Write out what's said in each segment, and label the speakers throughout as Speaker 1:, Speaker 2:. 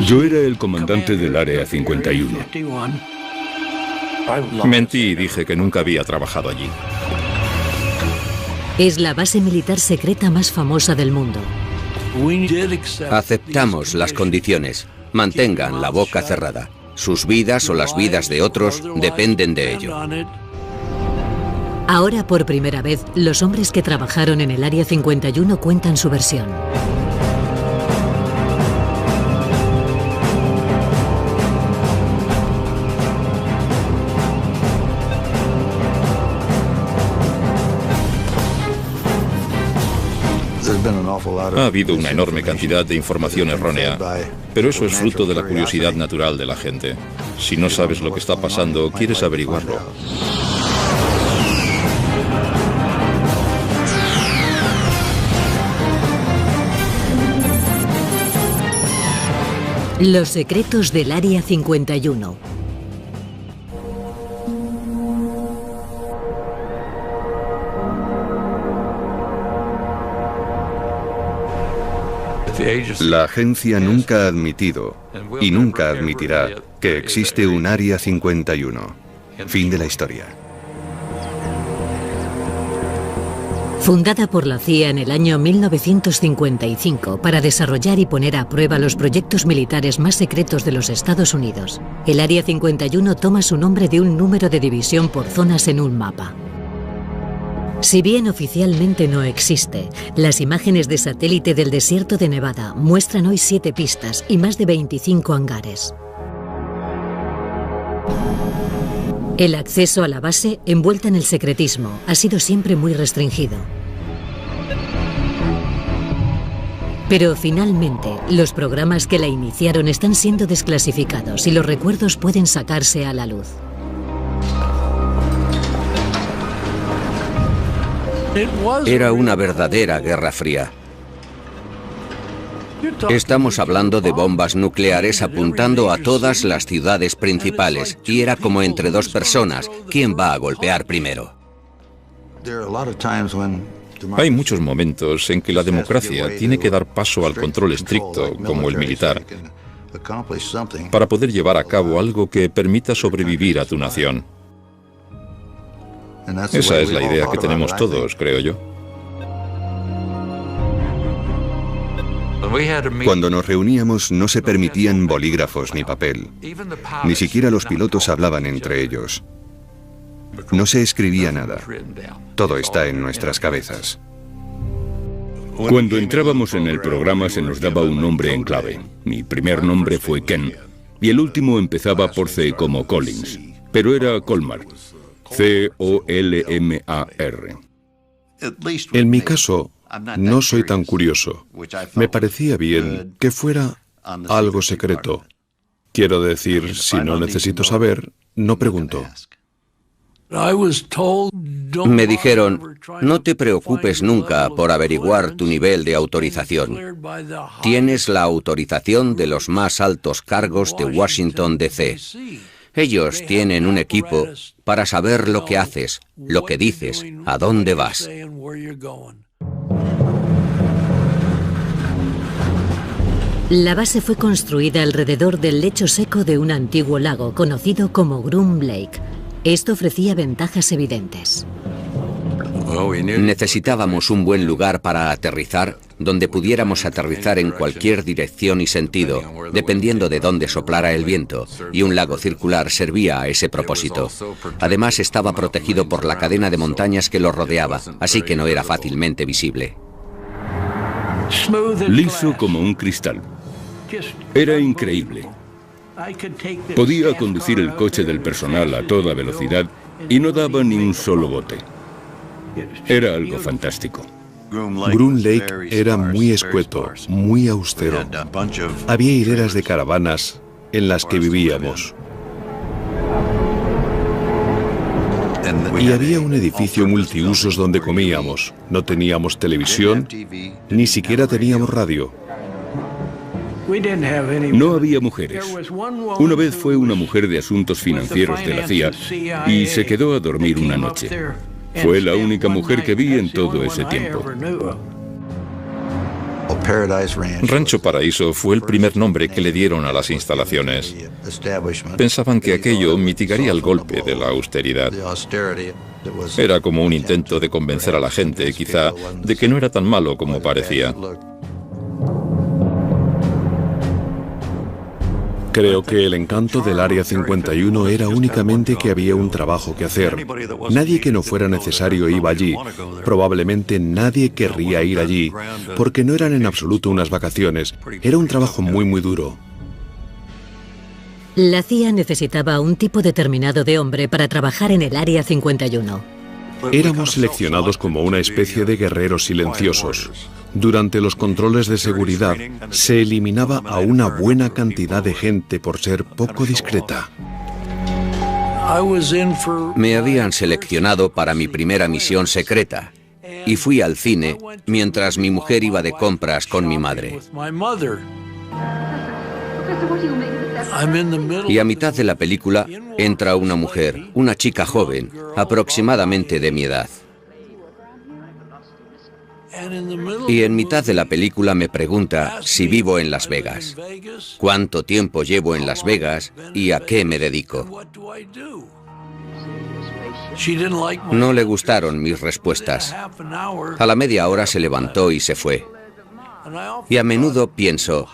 Speaker 1: Yo era el comandante del Área 51.
Speaker 2: Mentí y dije que nunca había trabajado allí.
Speaker 3: Es la base militar secreta más famosa del mundo.
Speaker 4: Aceptamos las condiciones. Mantengan la boca cerrada. Sus vidas o las vidas de otros dependen de ello.
Speaker 3: Ahora, por primera vez, los hombres que trabajaron en el Área 51 cuentan su versión.
Speaker 2: Ha habido una enorme cantidad de información errónea, pero eso es fruto de la curiosidad natural de la gente. Si no sabes lo que está pasando, quieres averiguarlo.
Speaker 3: Los secretos del Área 51.
Speaker 5: La agencia nunca ha admitido y nunca admitirá que existe un Área 51. Fin de la historia.
Speaker 3: Fundada por la CIA en el año 1955 para desarrollar y poner a prueba los proyectos militares más secretos de los Estados Unidos, el Área 51 toma su nombre de un número de división por zonas en un mapa. Si bien oficialmente no existe, las imágenes de satélite del desierto de Nevada muestran hoy 7 pistas y más de 25 hangares. El acceso a la base, envuelta en el secretismo, ha sido siempre muy restringido. Pero finalmente, los programas que la iniciaron están siendo desclasificados y los recuerdos pueden sacarse a la luz.
Speaker 4: Era una verdadera guerra fría. Estamos hablando de bombas nucleares apuntando a todas las ciudades principales y era como entre dos personas, ¿quién va a golpear primero?
Speaker 2: Hay muchos momentos en que la democracia tiene que dar paso al control estricto, como el militar, para poder llevar a cabo algo que permita sobrevivir a tu nación. Esa es la idea que tenemos todos, creo yo.
Speaker 5: Cuando nos reuníamos no se permitían bolígrafos ni papel. Ni siquiera los pilotos hablaban entre ellos. No se escribía nada. Todo está en nuestras cabezas.
Speaker 1: Cuando entrábamos en el programa se nos daba un nombre en clave. Mi primer nombre fue Ken y el último empezaba por C como Collins, pero era Colmar. C-O-L-M-A-R.
Speaker 6: En mi caso, no soy tan curioso. Me parecía bien que fuera algo secreto. Quiero decir, si no necesito saber, no pregunto.
Speaker 4: Me dijeron, no te preocupes nunca por averiguar tu nivel de autorización. Tienes la autorización de los más altos cargos de Washington, D.C. Ellos tienen un equipo para saber lo que haces, lo que dices, a dónde vas.
Speaker 3: La base fue construida alrededor del lecho seco de un antiguo lago conocido como Groom Lake. Esto ofrecía ventajas evidentes.
Speaker 4: Necesitábamos un buen lugar para aterrizar, donde pudiéramos aterrizar en cualquier dirección y sentido, dependiendo de dónde soplara el viento, y un lago circular servía a ese propósito. Además, estaba protegido por la cadena de montañas que lo rodeaba, así que no era fácilmente visible.
Speaker 1: Liso como un cristal. Era increíble. Podía conducir el coche del personal a toda velocidad y no daba ni un solo bote. Era algo fantástico.
Speaker 6: Groom Lake era muy escueto, muy austero. Había hileras de caravanas en las que vivíamos. Y había un edificio multiusos donde comíamos. No teníamos televisión, ni siquiera teníamos radio.
Speaker 1: No había mujeres. Una vez fue una mujer de asuntos financieros de la CIA y se quedó a dormir una noche. Fue la única mujer que vi en todo ese tiempo.
Speaker 2: Rancho Paraíso fue el primer nombre que le dieron a las instalaciones. Pensaban que aquello mitigaría el golpe de la austeridad. Era como un intento de convencer a la gente, quizá, de que no era tan malo como parecía.
Speaker 6: Creo que el encanto del Área 51 era únicamente que había un trabajo que hacer. Nadie que no fuera necesario iba allí. Probablemente nadie querría ir allí, porque no eran en absoluto unas vacaciones. Era un trabajo muy duro.
Speaker 3: La CIA necesitaba un tipo determinado de hombre para trabajar en el Área 51.
Speaker 6: Éramos seleccionados como una especie de guerreros silenciosos. Durante los controles de seguridad, se eliminaba a una buena cantidad de gente por ser poco discreta.
Speaker 4: Me habían seleccionado para mi primera misión secreta y fui al cine mientras mi mujer iba de compras con mi madre. Y a mitad de la película entra una mujer, una chica joven, aproximadamente de mi edad. Y en mitad de la película me pregunta si vivo en Las Vegas, cuánto tiempo llevo en Las Vegas y a qué me dedico. No le gustaron mis respuestas. A la media hora se levantó y se fue. Y a menudo pienso,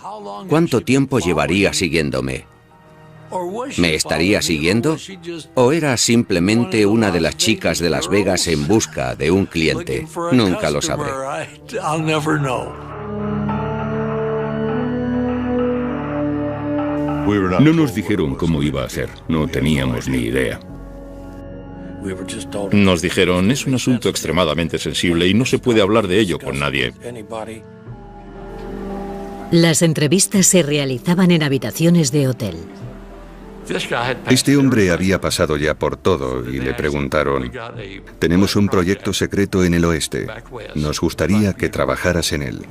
Speaker 4: ¿cuánto tiempo llevaría siguiéndome? ¿Me estaría siguiendo? ¿O era simplemente una de las chicas de Las Vegas en busca de un cliente? Nunca lo sabré.
Speaker 1: No nos dijeron cómo iba a ser, no teníamos ni idea.
Speaker 2: Nos dijeron, es un asunto extremadamente sensible y no se puede hablar de ello con nadie.
Speaker 3: Las entrevistas se realizaban en habitaciones de hotel.
Speaker 5: Este hombre había pasado ya por todo y le preguntaron, tenemos un proyecto secreto en el oeste, nos gustaría que trabajaras en él.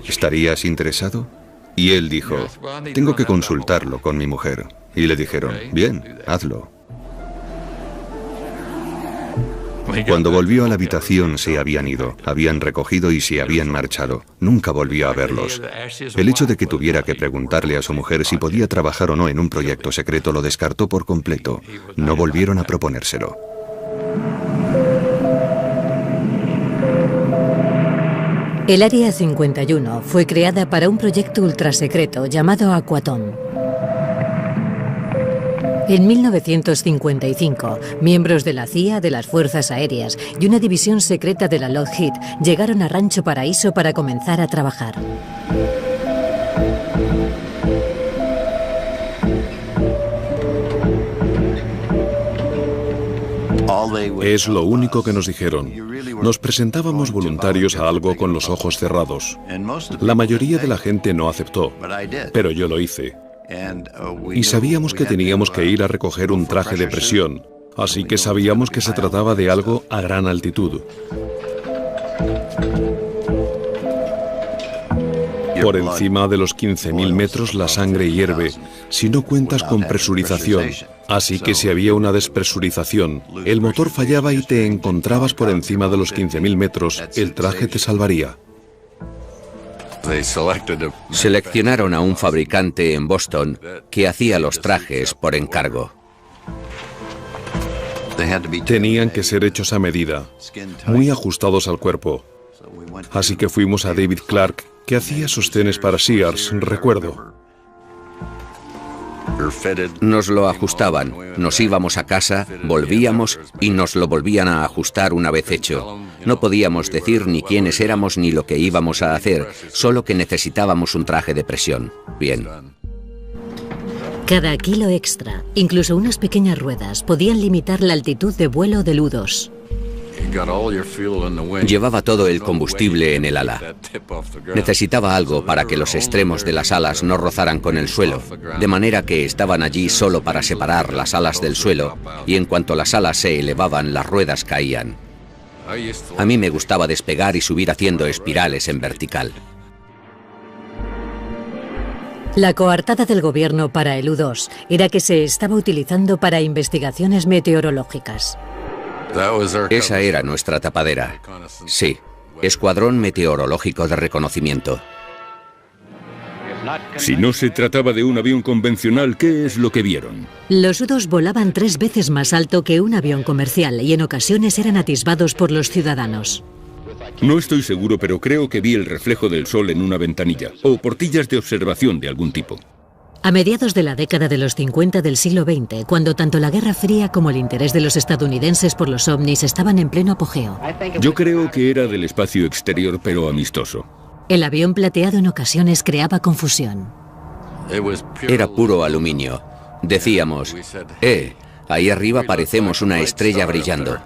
Speaker 5: ¿Estarías interesado? Y él dijo, tengo que consultarlo con mi mujer. Y le dijeron, bien, hazlo. Cuando volvió a la habitación se habían ido, habían recogido y se habían marchado. Nunca volvió a verlos. El hecho de que tuviera que preguntarle a su mujer si podía trabajar o no en un proyecto secreto lo descartó por completo. No volvieron a proponérselo.
Speaker 3: El Área 51 fue creada para un proyecto ultrasecreto llamado Aquatón. En 1955, miembros de la CIA, de las Fuerzas Aéreas y una división secreta de la Lockheed llegaron a Rancho Paraíso para comenzar a trabajar.
Speaker 6: Es lo único que nos dijeron. Nos presentábamos voluntarios a algo con los ojos cerrados. La mayoría de la gente no aceptó, pero yo lo hice. Y sabíamos que teníamos que ir a recoger un traje de presión, así que sabíamos que se trataba de algo a gran altitud. Por encima de los 15.000 metros la sangre hierve, si no cuentas con presurización. Así que si había una despresurización, el motor fallaba y te encontrabas por encima de los 15.000 metros, el traje te salvaría.
Speaker 4: Seleccionaron a un fabricante en Boston que hacía los trajes por encargo.
Speaker 6: Tenían que ser hechos a medida, muy ajustados al cuerpo. Así que fuimos a David Clark, que hacía sostenes para Sears, recuerdo.
Speaker 4: Nos lo ajustaban, nos íbamos a casa, volvíamos y nos lo volvían a ajustar una vez hecho. No podíamos decir ni quiénes éramos ni lo que íbamos a hacer, solo que necesitábamos un traje de presión. Bien.
Speaker 3: Cada kilo extra, incluso unas pequeñas ruedas, podían limitar la altitud de vuelo del U-2.
Speaker 4: Llevaba todo el combustible en el ala. Necesitaba algo para que los extremos de las alas no rozaran con el suelo, de manera que estaban allí solo para separar las alas del suelo, y en cuanto las alas se elevaban, las ruedas caían. A mí me gustaba despegar y subir haciendo espirales en vertical.
Speaker 3: La coartada del gobierno para el U-2 era que se estaba utilizando para investigaciones meteorológicas.
Speaker 4: Esa era nuestra tapadera. Sí, Escuadrón Meteorológico de Reconocimiento.
Speaker 1: Si no se trataba de un avión convencional, ¿qué es lo que vieron?
Speaker 3: Los U-2 volaban 3 veces más alto que un avión comercial y en ocasiones eran atisbados por los ciudadanos.
Speaker 1: No estoy seguro, pero creo que vi el reflejo del sol en una ventanilla, o portillas de observación de algún tipo.
Speaker 3: A mediados de la década de los 50 del siglo XX, cuando tanto la Guerra Fría como el interés de los estadounidenses por los ovnis estaban en pleno apogeo.
Speaker 1: Yo creo que era del espacio exterior, pero amistoso.
Speaker 3: El avión plateado en ocasiones creaba confusión.
Speaker 4: Era puro aluminio. Decíamos, ahí arriba parecemos una estrella brillando.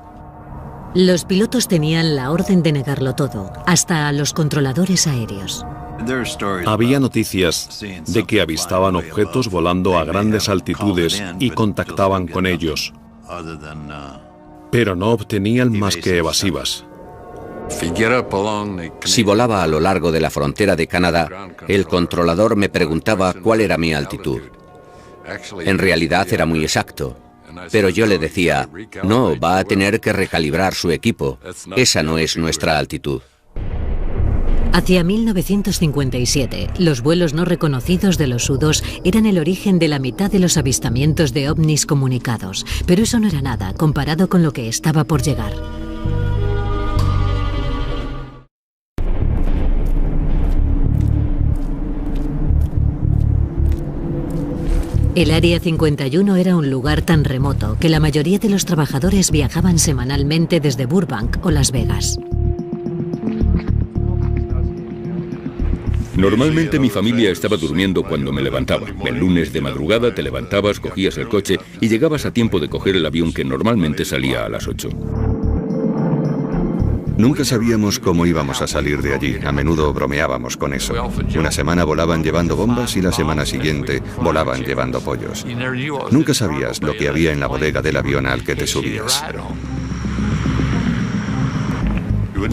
Speaker 3: Los pilotos tenían la orden de negarlo todo, hasta a los controladores aéreos.
Speaker 6: Había noticias de que avistaban objetos volando a grandes altitudes y contactaban con ellos, pero no obtenían más que evasivas.
Speaker 4: Si volaba a lo largo de la frontera de Canadá, el controlador me preguntaba cuál era mi altitud. En realidad era muy exacto, pero yo le decía, no, va a tener que recalibrar su equipo. Esa no es nuestra altitud.
Speaker 3: Hacia 1957, los vuelos no reconocidos de los U-2 eran el origen de la mitad de los avistamientos de ovnis comunicados, pero eso no era nada comparado con lo que estaba por llegar. El Área 51 era un lugar tan remoto que la mayoría de los trabajadores viajaban semanalmente desde Burbank o Las Vegas.
Speaker 1: Normalmente mi familia estaba durmiendo cuando me levantaba. El lunes de madrugada te levantabas, cogías el coche y llegabas a tiempo de coger el avión que normalmente salía a las 8.
Speaker 5: Nunca sabíamos cómo íbamos a salir de allí. A menudo bromeábamos con eso. Una semana volaban llevando bombas y la semana siguiente volaban llevando pollos. Nunca sabías lo que había en la bodega del avión al que te subías.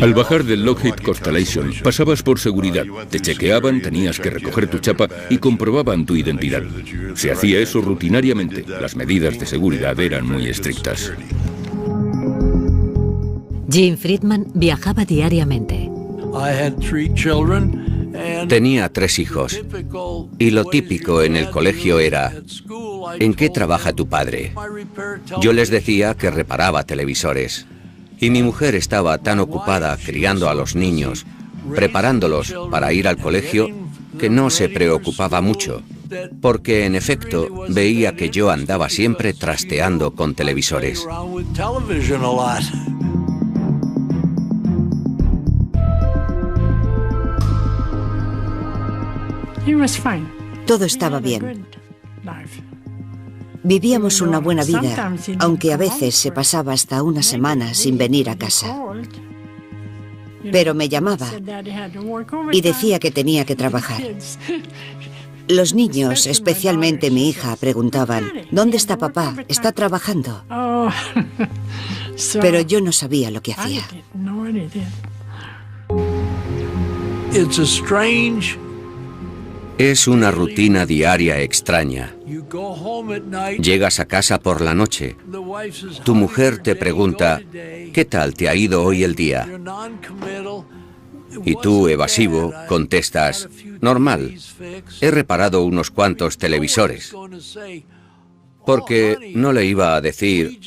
Speaker 1: Al bajar del Lockheed Constellation, pasabas por seguridad, te chequeaban, tenías que recoger tu chapa y comprobaban tu identidad. Se hacía eso rutinariamente. Las medidas de seguridad eran muy estrictas.
Speaker 3: Jim Friedman viajaba diariamente.
Speaker 4: Tenía 3 hijos y lo típico en el colegio era, ¿en qué trabaja tu padre? Yo les decía que reparaba televisores. Y mi mujer estaba tan ocupada criando a los niños, preparándolos para ir al colegio, que no se preocupaba mucho, porque en efecto veía que yo andaba siempre trasteando con televisores.
Speaker 7: Todo estaba bien. Vivíamos una buena vida, aunque a veces se pasaba hasta una semana sin venir a casa. Pero me llamaba y decía que tenía que trabajar. Los niños, especialmente mi hija, preguntaban, ¿dónde está papá? ¿Está trabajando? Pero yo no sabía lo que hacía.
Speaker 4: Es una rutina diaria extraña. Llegas a casa por la noche. Tu mujer te pregunta, ¿qué tal te ha ido hoy el día? Y tú, evasivo, contestas, normal. He reparado unos cuantos televisores. Porque no le iba a decir,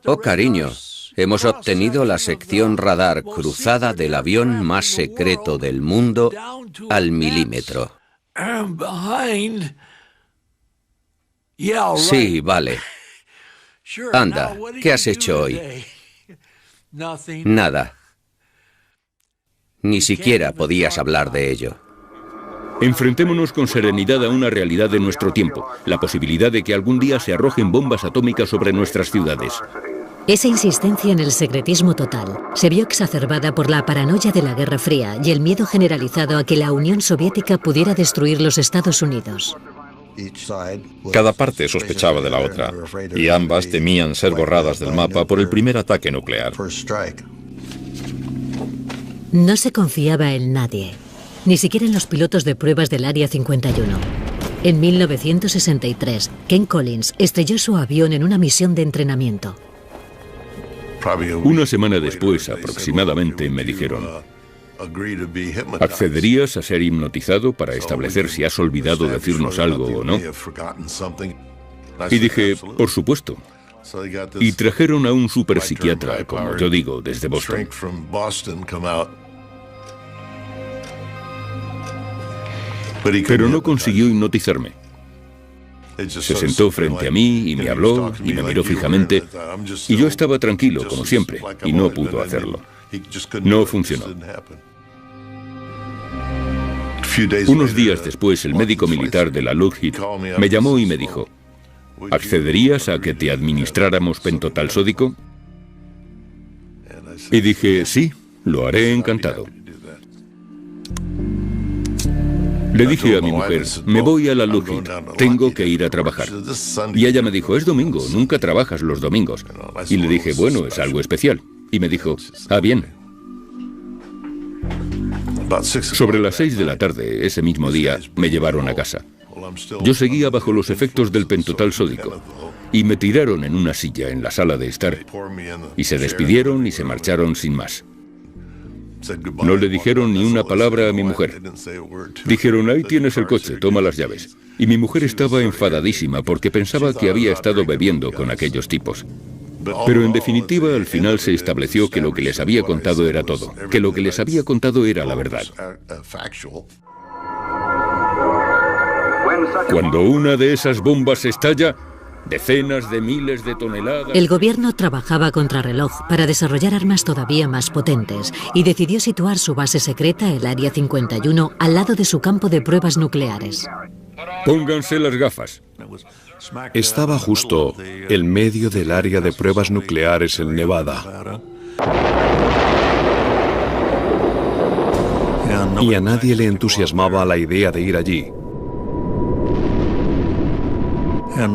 Speaker 4: oh cariño, hemos obtenido la sección radar cruzada del avión más secreto del mundo al milímetro. Sí, vale. Anda, ¿qué has hecho hoy? Nada. Ni siquiera podías hablar de ello.
Speaker 1: Enfrentémonos con serenidad a una realidad de nuestro tiempo, la posibilidad de que algún día se arrojen bombas atómicas sobre nuestras ciudades.
Speaker 3: Esa insistencia en el secretismo total se vio exacerbada por la paranoia de la Guerra Fría y el miedo generalizado a que la Unión Soviética pudiera destruir los Estados Unidos.
Speaker 2: Cada parte sospechaba de la otra, y ambas temían ser borradas del mapa por el primer ataque nuclear.
Speaker 3: No se confiaba en nadie, ni siquiera en los pilotos de pruebas del Área 51. En 1963, Ken Collins estrelló su avión en una misión de entrenamiento.
Speaker 1: Una semana después, aproximadamente, me dijeron, ¿Accederías a ser hipnotizado para establecer si has olvidado decirnos algo o no? Y dije, por supuesto. Y trajeron a un superpsiquiatra, como yo digo, desde Boston. Pero no consiguió hipnotizarme. Se sentó frente a mí y me habló y me miró fijamente, y yo estaba tranquilo, como siempre, y no pudo hacerlo. No funcionó. Unos días después, el médico militar de la Lockheed me llamó y me dijo, ¿accederías a que te administráramos pentotal sódico? Y dije, sí, lo haré encantado. Le dije a mi mujer, me voy a la Lockheed, tengo que ir a trabajar. Y ella me dijo, es domingo, nunca trabajas los domingos. Y le dije, bueno, es algo especial. Y me dijo, bien. Sobre las 6 de la tarde, ese mismo día, me llevaron a casa. Yo seguía bajo los efectos del pentotal sódico y me tiraron en una silla en la sala de estar y se despidieron y se marcharon sin más. No le dijeron ni una palabra a mi mujer. Dijeron, ahí tienes el coche, toma las llaves. Y mi mujer estaba enfadadísima porque pensaba que había estado bebiendo con aquellos tipos. Pero en definitiva, al final se estableció que lo que les había contado era todo, que lo que les había contado era la verdad. Cuando una de esas bombas estalla, decenas de miles de toneladas...
Speaker 3: El gobierno trabajaba contrarreloj para desarrollar armas todavía más potentes y decidió situar su base secreta, el Área 51, al lado de su campo de pruebas nucleares.
Speaker 1: Pónganse las gafas.
Speaker 6: Estaba justo en medio del área de pruebas nucleares en Nevada. Y a nadie le entusiasmaba la idea de ir allí.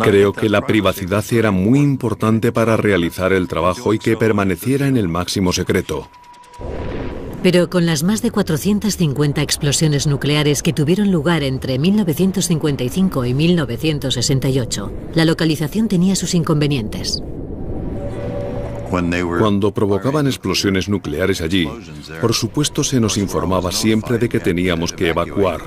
Speaker 6: Creo que la privacidad era muy importante para realizar el trabajo y que permaneciera en el máximo secreto.
Speaker 3: Pero con las más de 450 explosiones nucleares que tuvieron lugar entre 1955 y 1968, la localización tenía sus inconvenientes.
Speaker 6: Cuando provocaban explosiones nucleares allí, por supuesto se nos informaba siempre de que teníamos que evacuar.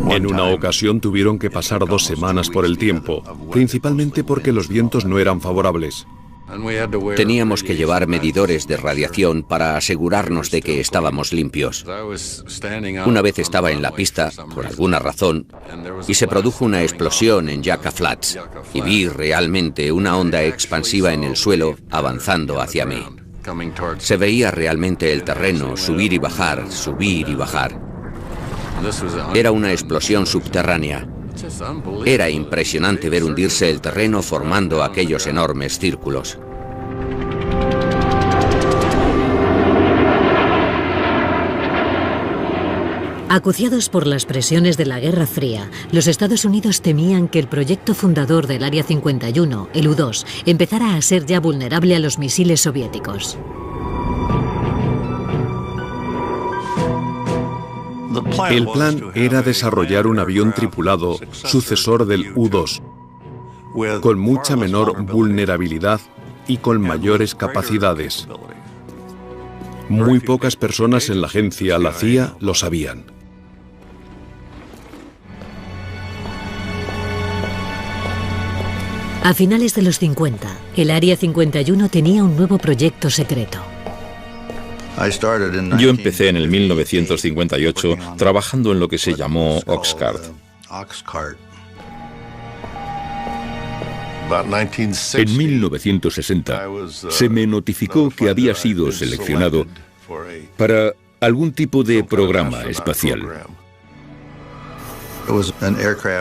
Speaker 6: En una ocasión tuvieron que pasar 2 semanas por el tiempo, principalmente porque los vientos no eran favorables.
Speaker 4: Teníamos que llevar medidores de radiación para asegurarnos de que estábamos limpios. Una vez estaba en la pista, por alguna razón, y se produjo una explosión en Yucca Flats, y vi realmente una onda expansiva en el suelo avanzando hacia mí. Se veía realmente el terreno subir y bajar, subir y bajar. Era una explosión subterránea. Era impresionante ver hundirse el terreno formando aquellos enormes círculos.
Speaker 3: Acuciados por las presiones de la Guerra Fría, los Estados Unidos temían que el proyecto fundador del Área 51, el U-2, empezara a ser ya vulnerable a los misiles soviéticos.
Speaker 6: El plan era desarrollar un avión tripulado, sucesor del U-2, con mucha menor vulnerabilidad y con mayores capacidades. Muy pocas personas en la agencia, la CIA, lo sabían.
Speaker 3: A finales de los 50, el Área 51 tenía un nuevo proyecto secreto.
Speaker 2: Yo empecé en el 1958 trabajando en lo que se llamó Oxcart.
Speaker 1: En 1960 se me notificó que había sido seleccionado para algún tipo de programa espacial.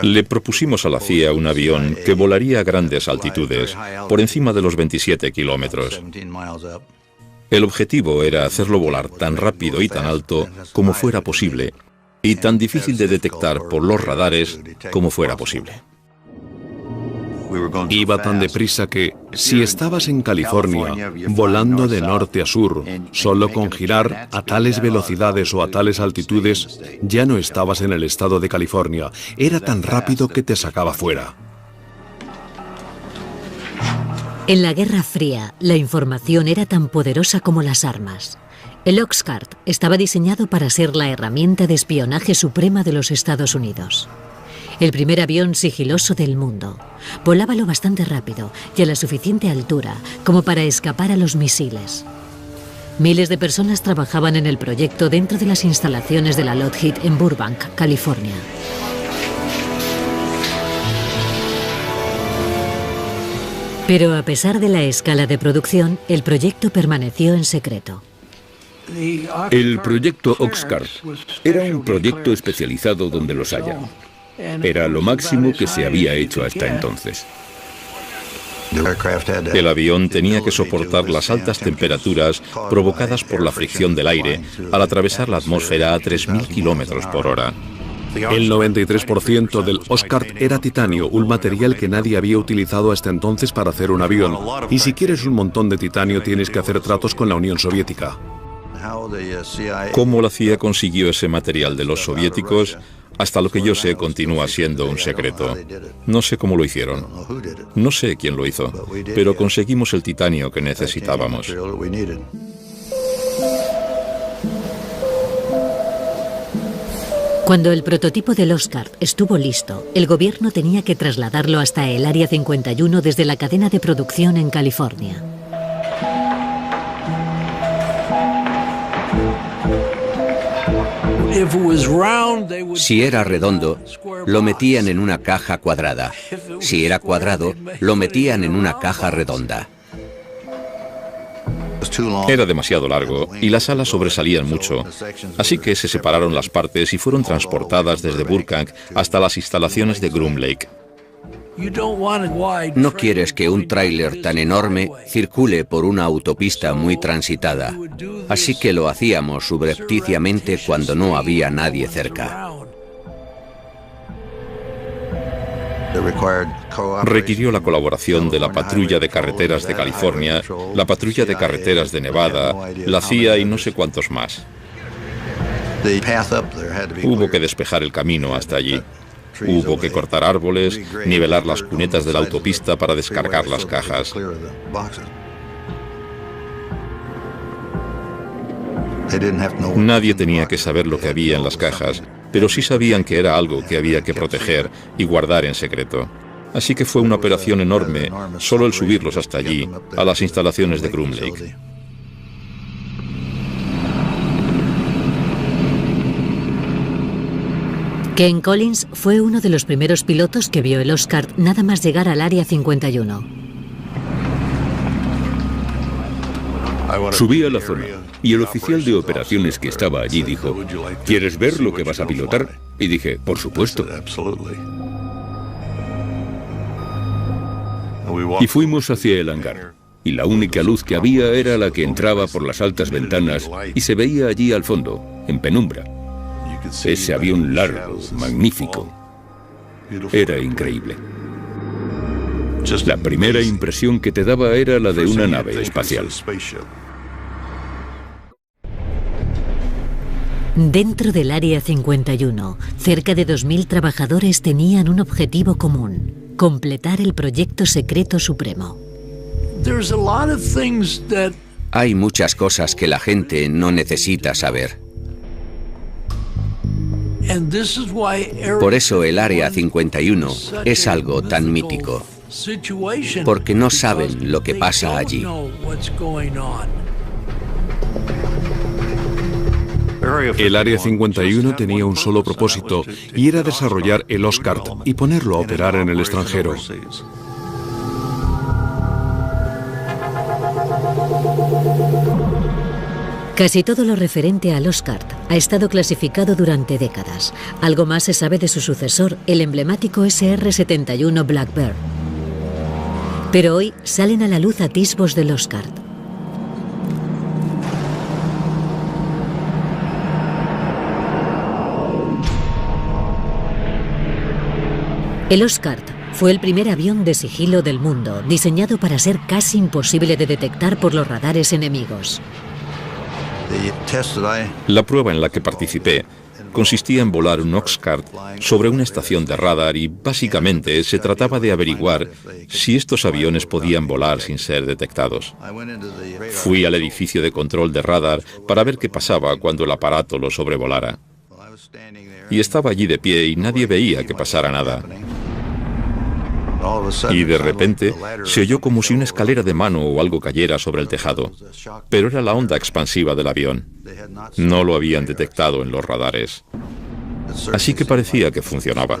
Speaker 2: Le propusimos a la CIA un avión que volaría a grandes altitudes, por encima de los 27 kilómetros. El objetivo era hacerlo volar tan rápido y tan alto como fuera posible, y tan difícil de detectar por los radares como fuera posible.
Speaker 6: Iba tan deprisa que, si estabas en California, volando de norte a sur, solo con girar a tales velocidades o a tales altitudes, ya no estabas en el estado de California. Era tan rápido que te sacaba fuera.
Speaker 3: En la Guerra Fría, la información era tan poderosa como las armas. El Oxcart estaba diseñado para ser la herramienta de espionaje suprema de los Estados Unidos. El primer avión sigiloso del mundo. Volaba lo bastante rápido y a la suficiente altura como para escapar a los misiles. Miles de personas trabajaban en el proyecto dentro de las instalaciones de la Lockheed en Burbank, California. Pero a pesar de la escala de producción, el proyecto permaneció en secreto.
Speaker 1: El proyecto Oxcart era un proyecto especializado donde los haya. Era lo máximo que se había hecho hasta entonces.
Speaker 2: El avión tenía que soportar las altas temperaturas provocadas por la fricción del aire al atravesar la atmósfera a 3.000 kilómetros por hora.
Speaker 6: El 93% del Oxcart era titanio, un material que nadie había utilizado hasta entonces para hacer un avión. Y si quieres un montón de titanio, tienes que hacer tratos con la Unión Soviética.
Speaker 2: ¿Cómo la CIA consiguió ese material de los soviéticos? Hasta lo que yo sé, continúa siendo un secreto. No sé cómo lo hicieron. No sé quién lo hizo, pero conseguimos el titanio que necesitábamos.
Speaker 3: Cuando el prototipo del Oxcart estuvo listo, el gobierno tenía que trasladarlo hasta el Área 51 desde la cadena de producción en California.
Speaker 4: Si era redondo, lo metían en una caja cuadrada. Si era cuadrado, lo metían en una caja redonda.
Speaker 2: Era demasiado largo y las alas sobresalían mucho, así que se separaron las partes y fueron transportadas desde Burbank hasta las instalaciones de Groom Lake.
Speaker 4: No quieres que un tráiler tan enorme circule por una autopista muy transitada, así que lo hacíamos subrepticiamente cuando no había nadie cerca.
Speaker 2: Requirió la colaboración de la Patrulla de Carreteras de California, la Patrulla de Carreteras de Nevada, la CIA y no sé cuántos más. Hubo que despejar el camino hasta allí. Hubo que cortar árboles, nivelar las cunetas de la autopista para descargar las cajas. Nadie tenía que saber lo que había en las cajas, pero sí sabían que era algo que había que proteger y guardar en secreto. Así que fue una operación enorme, solo el subirlos hasta allí, a las instalaciones de Groom Lake.
Speaker 3: Ken Collins fue uno de los primeros pilotos que vio el Oxcart nada más llegar al Área 51.
Speaker 1: Subí a la zona y el oficial de operaciones que estaba allí dijo: ¿quieres ver lo que vas a pilotar? Y dije: por supuesto. Y fuimos hacia el hangar. Y la única luz que había era la que entraba por las altas ventanas y se veía allí al fondo, en penumbra. Ese avión largo, magnífico. Era increíble. La primera impresión que te daba era la de una nave espacial.
Speaker 3: Dentro del Área 51, cerca de 2.000 trabajadores tenían un objetivo común: completar el proyecto secreto supremo.
Speaker 4: Hay muchas cosas que la gente no necesita saber. Por eso el Área 51 es algo tan mítico, porque no saben lo que pasa allí.
Speaker 6: El Área 51 tenía un solo propósito, y era desarrollar el Oxcart y ponerlo a operar en el extranjero.
Speaker 3: Casi todo lo referente al Oxcart ha estado clasificado durante décadas. Algo más se sabe de su sucesor, el emblemático SR-71 Blackbird. Pero hoy salen a la luz atisbos del Oxcart. El Oxcart fue el primer avión de sigilo del mundo, diseñado para ser casi imposible de detectar por los radares enemigos.
Speaker 2: La prueba en la que participé consistía en volar un Oxcart sobre una estación de radar y básicamente se trataba de averiguar si estos aviones podían volar sin ser detectados. Fui al edificio de control de radar para ver qué pasaba cuando el aparato lo sobrevolara. Y estaba allí de pie y nadie veía que pasara nada. Y de repente se oyó como si una escalera de mano o algo cayera sobre el tejado. Pero era la onda expansiva del avión. No lo habían detectado en los radares. Así que parecía que funcionaba.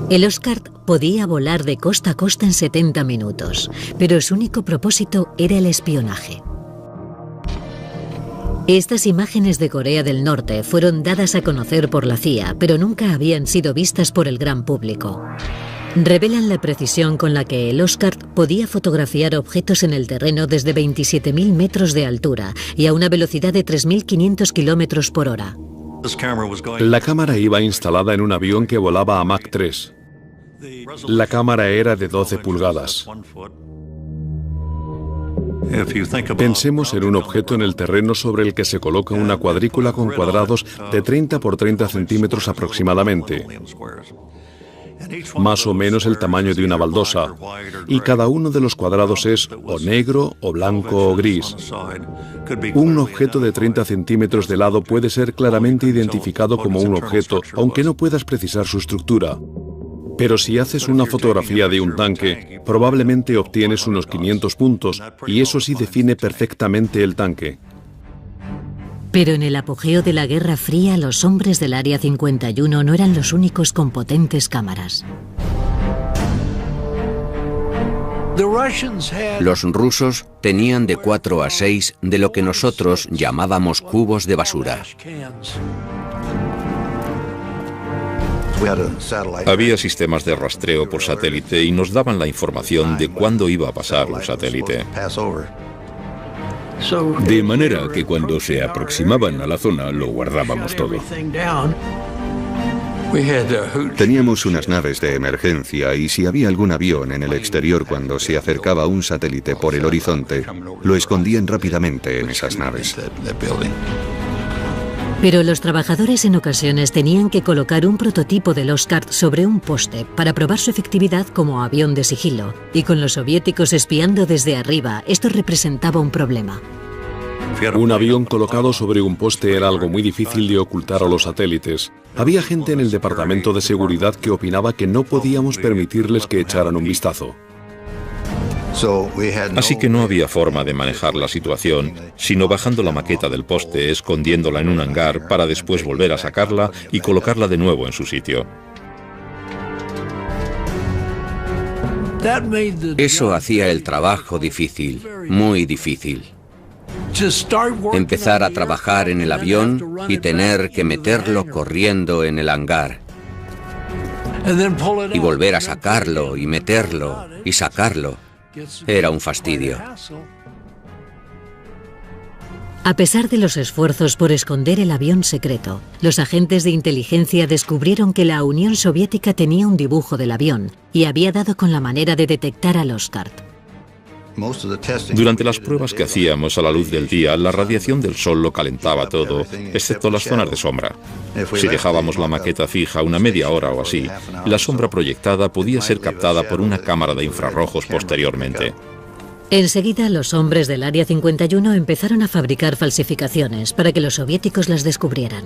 Speaker 3: El Oxcart podía volar de costa a costa en 70 minutos, pero su único propósito era el espionaje. Estas imágenes de Corea del Norte fueron dadas a conocer por la CIA, pero nunca habían sido vistas por el gran público. Revelan la precisión con la que el Oxcart podía fotografiar objetos en el terreno desde 27.000 metros de altura y a una velocidad de 3.500 kilómetros por hora.
Speaker 6: La cámara iba instalada en un avión que volaba a Mach 3. La cámara era de 12 pulgadas. Pensemos en un objeto en el terreno sobre el que se coloca una cuadrícula con cuadrados de 30 por 30 centímetros aproximadamente, más o menos el tamaño de una baldosa, y cada uno de los cuadrados es o negro, o blanco, o gris. Un objeto de 30 centímetros de lado puede ser claramente identificado como un objeto, aunque no puedas precisar su estructura. Pero si haces una fotografía de un tanque, probablemente obtienes unos 500 puntos, y eso sí define perfectamente el tanque.
Speaker 3: Pero en el apogeo de la Guerra Fría, los hombres del Área 51 no eran los únicos con potentes cámaras.
Speaker 4: Los rusos tenían de 4 a 6 de lo que nosotros llamábamos cubos de basura.
Speaker 2: Había sistemas de rastreo por satélite y nos daban la información de cuándo iba a pasar un satélite.
Speaker 1: De manera que cuando se aproximaban a la zona lo guardábamos todo.
Speaker 5: Teníamos unas naves de emergencia y si había algún avión en el exterior cuando se acercaba un satélite por el horizonte, lo escondían rápidamente en esas naves.
Speaker 3: Pero los trabajadores en ocasiones tenían que colocar un prototipo del Oxcart sobre un poste para probar su efectividad como avión de sigilo. Y con los soviéticos espiando desde arriba, esto representaba un problema.
Speaker 6: Un avión colocado sobre un poste era algo muy difícil de ocultar a los satélites. Había gente en el departamento de seguridad que opinaba que no podíamos permitirles que echaran un vistazo.
Speaker 2: Así que no había forma de manejar la situación, sino bajando la maqueta del poste, escondiéndola en un hangar para después volver a sacarla y colocarla de nuevo en su sitio.
Speaker 4: Eso hacía el trabajo difícil, muy difícil. Empezar a trabajar en el avión y tener que meterlo corriendo en el hangar. Y volver a sacarlo y meterlo y sacarlo. Era un fastidio.
Speaker 3: A pesar de los esfuerzos por esconder el avión secreto, los agentes de inteligencia descubrieron que la Unión Soviética tenía un dibujo del avión y había dado con la manera de detectar al Oxcart.
Speaker 2: Durante las pruebas que hacíamos a la luz del día, la radiación del sol lo calentaba todo, excepto las zonas de sombra. Si dejábamos la maqueta fija una media hora o así, la sombra proyectada podía ser captada por una cámara de infrarrojos posteriormente.
Speaker 3: Enseguida, los hombres del Área 51 empezaron a fabricar falsificaciones para que los soviéticos las descubrieran.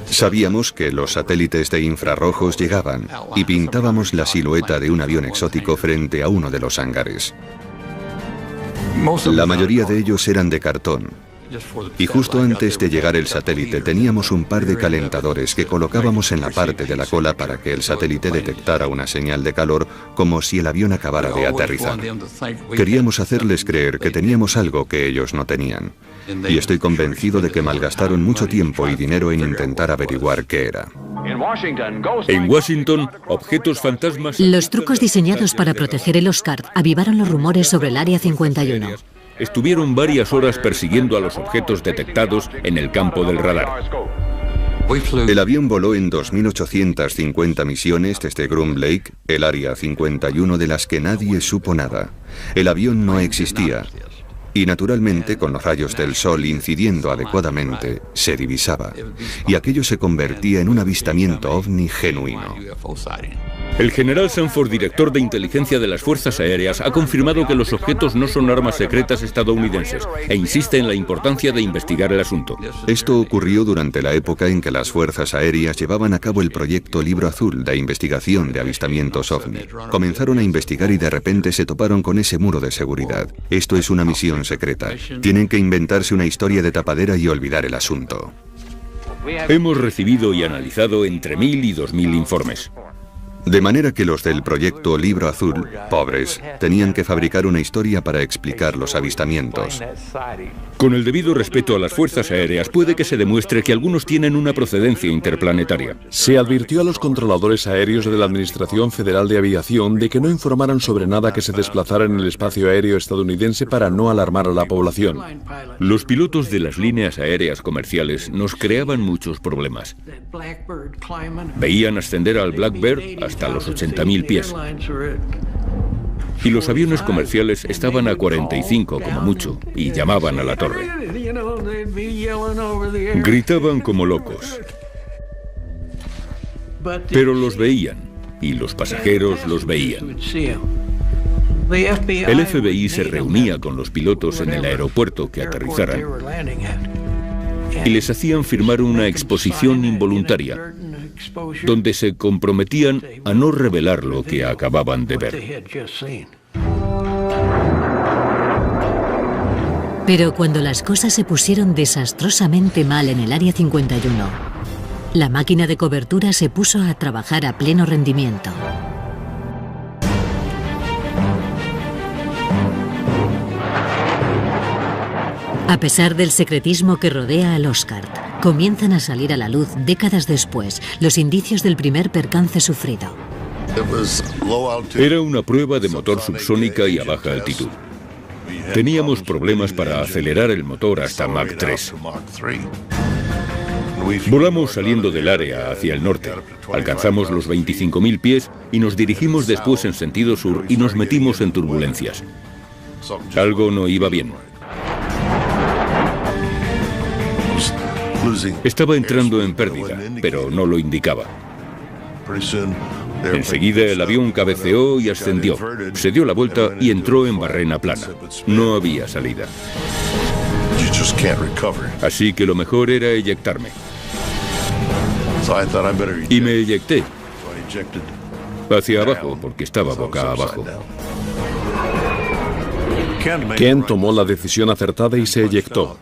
Speaker 5: Sabíamos que los satélites de infrarrojos llegaban y pintábamos la silueta de un avión exótico frente a uno de los hangares. La mayoría de ellos eran de cartón. Y justo antes de llegar el satélite teníamos un par de calentadores que colocábamos en la parte de la cola para que el satélite detectara una señal de calor como si el avión acabara de aterrizar. Queríamos hacerles creer que teníamos algo que ellos no tenían. Y estoy convencido de que malgastaron mucho tiempo y dinero en intentar averiguar qué era.
Speaker 1: En Washington, objetos fantasmas...
Speaker 3: Los trucos diseñados para proteger el Oxcart avivaron los rumores sobre el Área 51.
Speaker 1: Estuvieron varias horas persiguiendo a los objetos detectados en el campo del radar.
Speaker 5: El avión voló en 2.850 misiones desde Groom Lake, el Área 51 de las que nadie supo nada. El avión no existía. Y naturalmente, con los rayos del sol incidiendo adecuadamente, se divisaba, y aquello se convertía en un avistamiento ovni genuino.
Speaker 1: El general Sanford, director de inteligencia de las Fuerzas Aéreas, ha confirmado que los objetos no son armas secretas estadounidenses e insiste en la importancia de investigar el asunto.
Speaker 5: Esto ocurrió durante la época en que las Fuerzas Aéreas llevaban a cabo el proyecto Libro Azul de investigación de avistamientos ovni. Comenzaron a investigar y de repente se toparon con ese muro de seguridad. Esto es una misión secreta. Tienen que inventarse una historia de tapadera y olvidar el asunto.
Speaker 1: Hemos recibido y analizado entre 1000 y 2000 informes.
Speaker 5: De manera que los del proyecto Libro Azul, pobres, tenían que fabricar una historia para explicar los avistamientos.
Speaker 1: Con el debido respeto a las Fuerzas Aéreas, puede que se demuestre que algunos tienen una procedencia interplanetaria.
Speaker 6: Se advirtió a los controladores aéreos de la Administración Federal de Aviación de que no informaran sobre nada que se desplazara en el espacio aéreo estadounidense para no alarmar a la población.
Speaker 1: Los pilotos de las líneas aéreas comerciales nos creaban muchos problemas. Veían ascender al Blackbird hasta los 80.000 pies. Y los aviones comerciales estaban a 45 como mucho y llamaban a la torre. Gritaban como locos. Pero los veían y los pasajeros los veían. El FBI se reunía con los pilotos en el aeropuerto que aterrizaran y les hacían firmar una exposición involuntaria donde se comprometían a no revelar lo que acababan de ver.
Speaker 3: Pero cuando las cosas se pusieron desastrosamente mal en el Área 51, la máquina de cobertura se puso a trabajar a pleno rendimiento. A pesar del secretismo que rodea al Oscar, comienzan a salir a la luz décadas después los indicios del primer percance sufrido.
Speaker 1: Era una prueba de motor subsónica y a baja altitud. Teníamos problemas para acelerar el motor hasta Mach 3. Volamos saliendo del área hacia el norte. Alcanzamos los 25.000 pies y nos dirigimos después en sentido sur y nos metimos en turbulencias. Algo no iba bien. Estaba entrando en pérdida, pero no lo indicaba. Enseguida el avión cabeceó y ascendió. Se dio la vuelta y entró en barrena plana. No había salida. Así que lo mejor era eyectarme. Y me eyecté. Hacia abajo, porque estaba boca abajo.
Speaker 6: Ken tomó la decisión acertada y se eyectó.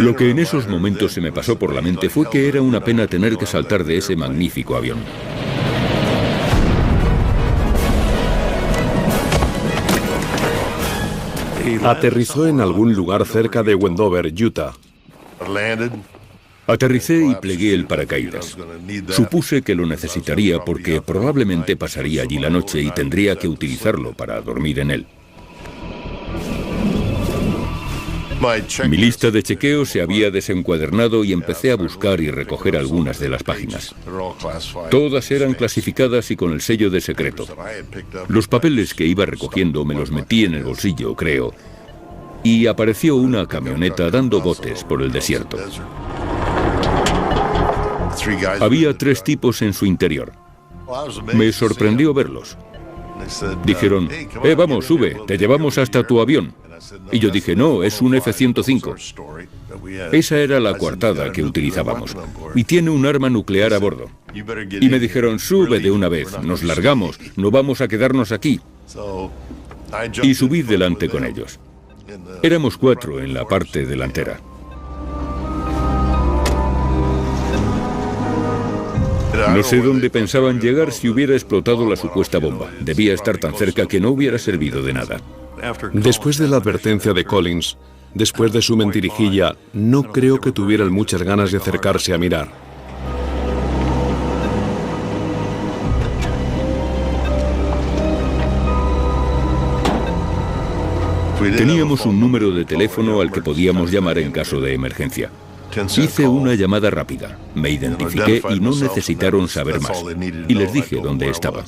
Speaker 1: Lo que en esos momentos se me pasó por la mente fue que era una pena tener que saltar de ese magnífico avión.
Speaker 6: Aterrizó en algún lugar cerca de Wendover, Utah.
Speaker 1: Aterricé y plegué el paracaídas. Supuse que lo necesitaría porque probablemente pasaría allí la noche y tendría que utilizarlo para dormir en él. Mi lista de chequeo se había desencuadernado y empecé a buscar y recoger algunas de las páginas. Todas eran clasificadas y con el sello de secreto. Los papeles que iba recogiendo me los metí en el bolsillo, creo, y apareció una camioneta dando botes por el desierto. Había 3 tipos en su interior. Me sorprendió verlos. Dijeron, vamos, sube, te llevamos hasta tu avión. Y yo dije, no, es un F-105. Esa era la coartada que utilizábamos. Y tiene un arma nuclear a bordo. Y me dijeron, sube de una vez, nos largamos, no vamos a quedarnos aquí. Y subí delante con ellos. Éramos 4 en la parte delantera. No sé dónde pensaban llegar si hubiera explotado la supuesta bomba. Debía estar tan cerca que no hubiera servido de nada.
Speaker 6: Después de la advertencia de Collins, después de su mentirijilla, no creo que tuvieran muchas ganas de acercarse a mirar.
Speaker 1: Teníamos un número de teléfono al que podíamos llamar en caso de emergencia. Hice una llamada rápida, me identifiqué y no necesitaron saber más. Y les dije dónde estaba.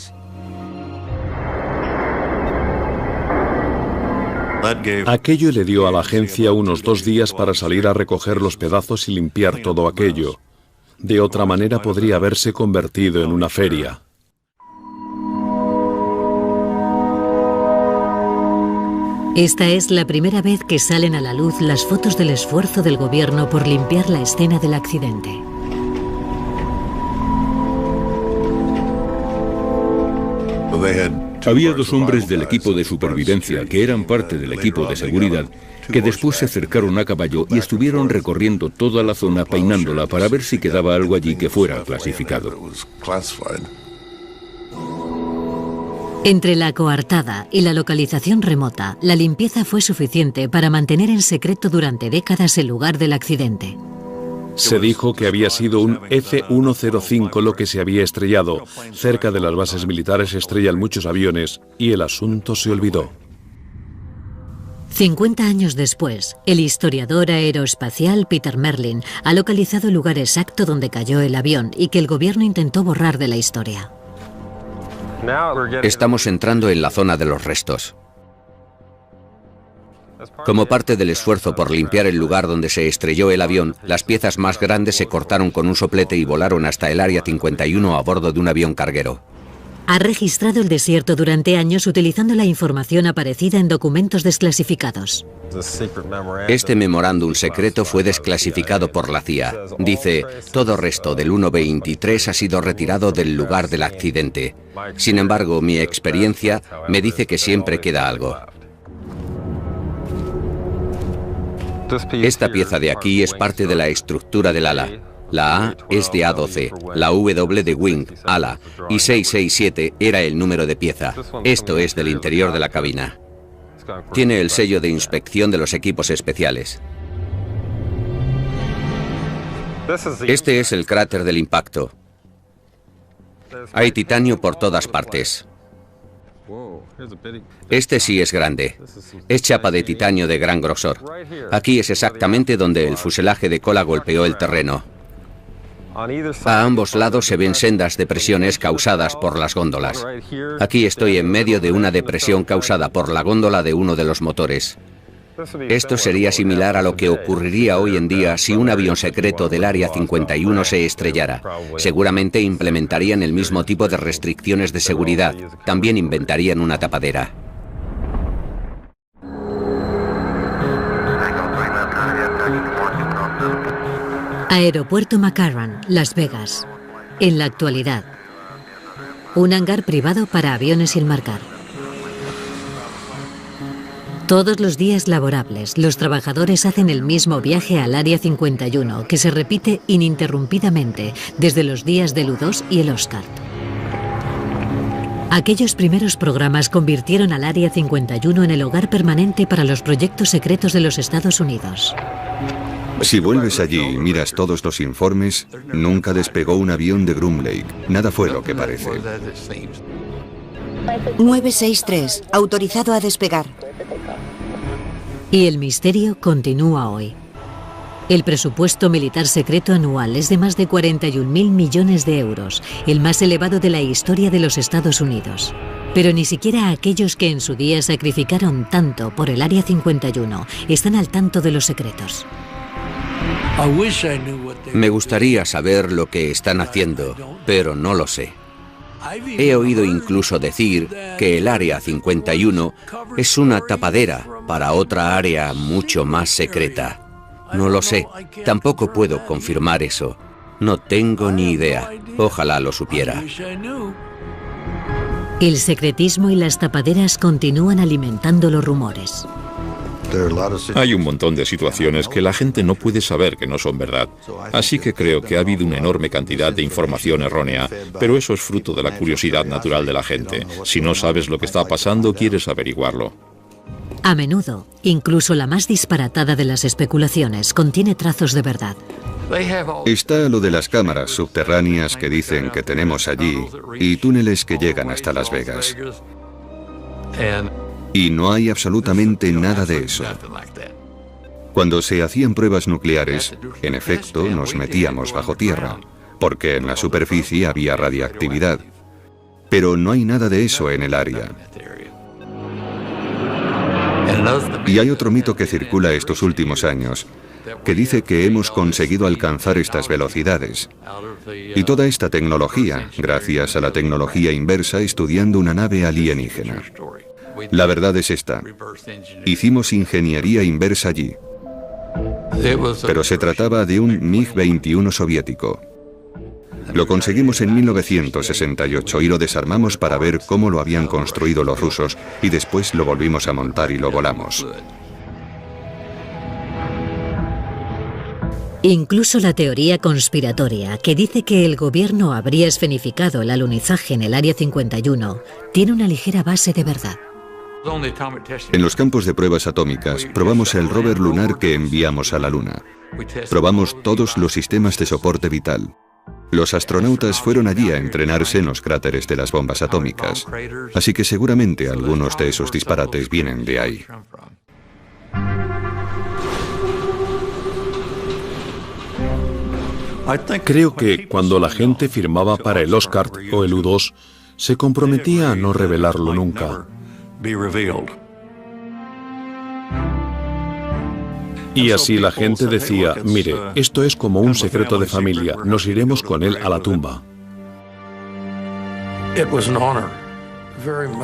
Speaker 6: Aquello le dio a la agencia unos 2 días para salir a recoger los pedazos y limpiar todo aquello. De otra manera podría haberse convertido en una feria.
Speaker 3: Esta es la primera vez que salen a la luz las fotos del esfuerzo del gobierno por limpiar la escena del accidente.
Speaker 1: Había 2 hombres del equipo de supervivencia que eran parte del equipo de seguridad que después se acercaron a caballo y estuvieron recorriendo toda la zona peinándola para ver si quedaba algo allí que fuera clasificado.
Speaker 3: Entre la coartada y la localización remota, la limpieza fue suficiente para mantener en secreto durante décadas el lugar del accidente.
Speaker 6: Se dijo que había sido un F-105 lo que se había estrellado. Cerca de las bases militares se estrellan muchos aviones y el asunto se olvidó.
Speaker 3: 50 años después, el historiador aeroespacial Peter Merlin ha localizado el lugar exacto donde cayó el avión y que el gobierno intentó borrar de la historia.
Speaker 4: Estamos entrando en la zona de los restos. Como parte del esfuerzo por limpiar el lugar donde se estrelló el avión, las piezas más grandes se cortaron con un soplete y volaron hasta el Área 51 a bordo de un avión carguero.
Speaker 3: Ha registrado el desierto durante años utilizando la información aparecida en documentos desclasificados.
Speaker 4: Este memorándum secreto fue desclasificado por la CIA. Dice, todo resto del 1-23 ha sido retirado del lugar del accidente. Sin embargo, mi experiencia me dice que siempre queda algo. Esta pieza de aquí es parte de la estructura del ala. La A es de A12, la W de wing, ala, y 667 era el número de pieza. Esto es del interior de la cabina. Tiene el sello de inspección de los equipos especiales. Este es el cráter del impacto. Hay titanio por todas partes. Este sí es grande. Es chapa de titanio de gran grosor. Aquí es exactamente donde el fuselaje de cola golpeó el terreno. A ambos lados se ven sendas depresiones causadas por las góndolas. Aquí estoy en medio de una depresión causada por la góndola de uno de los motores. Esto sería similar a lo que ocurriría hoy en día si un avión secreto del Área 51 se estrellara. Seguramente implementarían el mismo tipo de restricciones de seguridad. También inventarían una tapadera.
Speaker 3: Aeropuerto McCarran, Las Vegas. En la actualidad, un hangar privado para aviones sin marcar. Todos los días laborables, los trabajadores hacen el mismo viaje al Área 51, que se repite ininterrumpidamente desde los días del U-2 y el Oscar. Aquellos primeros programas convirtieron al Área 51 en el hogar permanente para los proyectos secretos de los Estados Unidos.
Speaker 5: Si vuelves allí y miras todos los informes, nunca despegó un avión de Groom Lake. Nada fue lo que parece.
Speaker 7: 963, autorizado a despegar.
Speaker 3: Y el misterio continúa hoy. El presupuesto militar secreto anual es de más de 41.000 millones de euros, el más elevado de la historia de los Estados Unidos. Pero ni siquiera aquellos que en su día sacrificaron tanto por el Área 51 están al tanto de los secretos.
Speaker 4: Me gustaría saber lo que están haciendo, pero no lo sé. He oído incluso decir que el Área 51 es una tapadera para otra área mucho más secreta. No lo sé, tampoco puedo confirmar eso. No tengo ni idea. Ojalá lo supiera.
Speaker 3: El secretismo y las tapaderas continúan alimentando los rumores.
Speaker 2: Hay un montón de situaciones que la gente no puede saber que no son verdad. Así que creo que ha habido una enorme cantidad de información errónea, pero eso es fruto de la curiosidad natural de la gente. Si no sabes lo que está pasando, quieres averiguarlo.
Speaker 3: A menudo, incluso la más disparatada de las especulaciones contiene trazos de verdad.
Speaker 5: Está lo de las cámaras subterráneas que dicen que tenemos allí y túneles que llegan hasta Las Vegas. Y no hay absolutamente nada de eso. Cuando se hacían pruebas nucleares, en efecto, nos metíamos bajo tierra, porque en la superficie había radiactividad. Pero no hay nada de eso en el área. Y hay otro mito que circula estos últimos años, que dice que hemos conseguido alcanzar estas velocidades. Y toda esta tecnología, gracias a la tecnología inversa estudiando una nave alienígena. La verdad es esta. Hicimos ingeniería inversa allí. Pero se trataba de un MiG-21 soviético. Lo conseguimos en 1968 y lo desarmamos para ver cómo lo habían construido los rusos y después lo volvimos a montar y lo volamos.
Speaker 3: Incluso la teoría conspiratoria, que dice que el gobierno habría escenificado el alunizaje en el Área 51, tiene una ligera base de verdad.
Speaker 5: En los campos de pruebas atómicas, probamos el rover lunar que enviamos a la Luna. Probamos todos los sistemas de soporte vital. Los astronautas fueron allí a entrenarse en los cráteres de las bombas atómicas, así que seguramente algunos de esos disparates vienen de ahí.
Speaker 6: Creo que cuando la gente firmaba para el Oscar o el U-2, se comprometía a no revelarlo nunca. Y así la gente decía, mire, esto es como un secreto de familia, nos iremos con él a la tumba.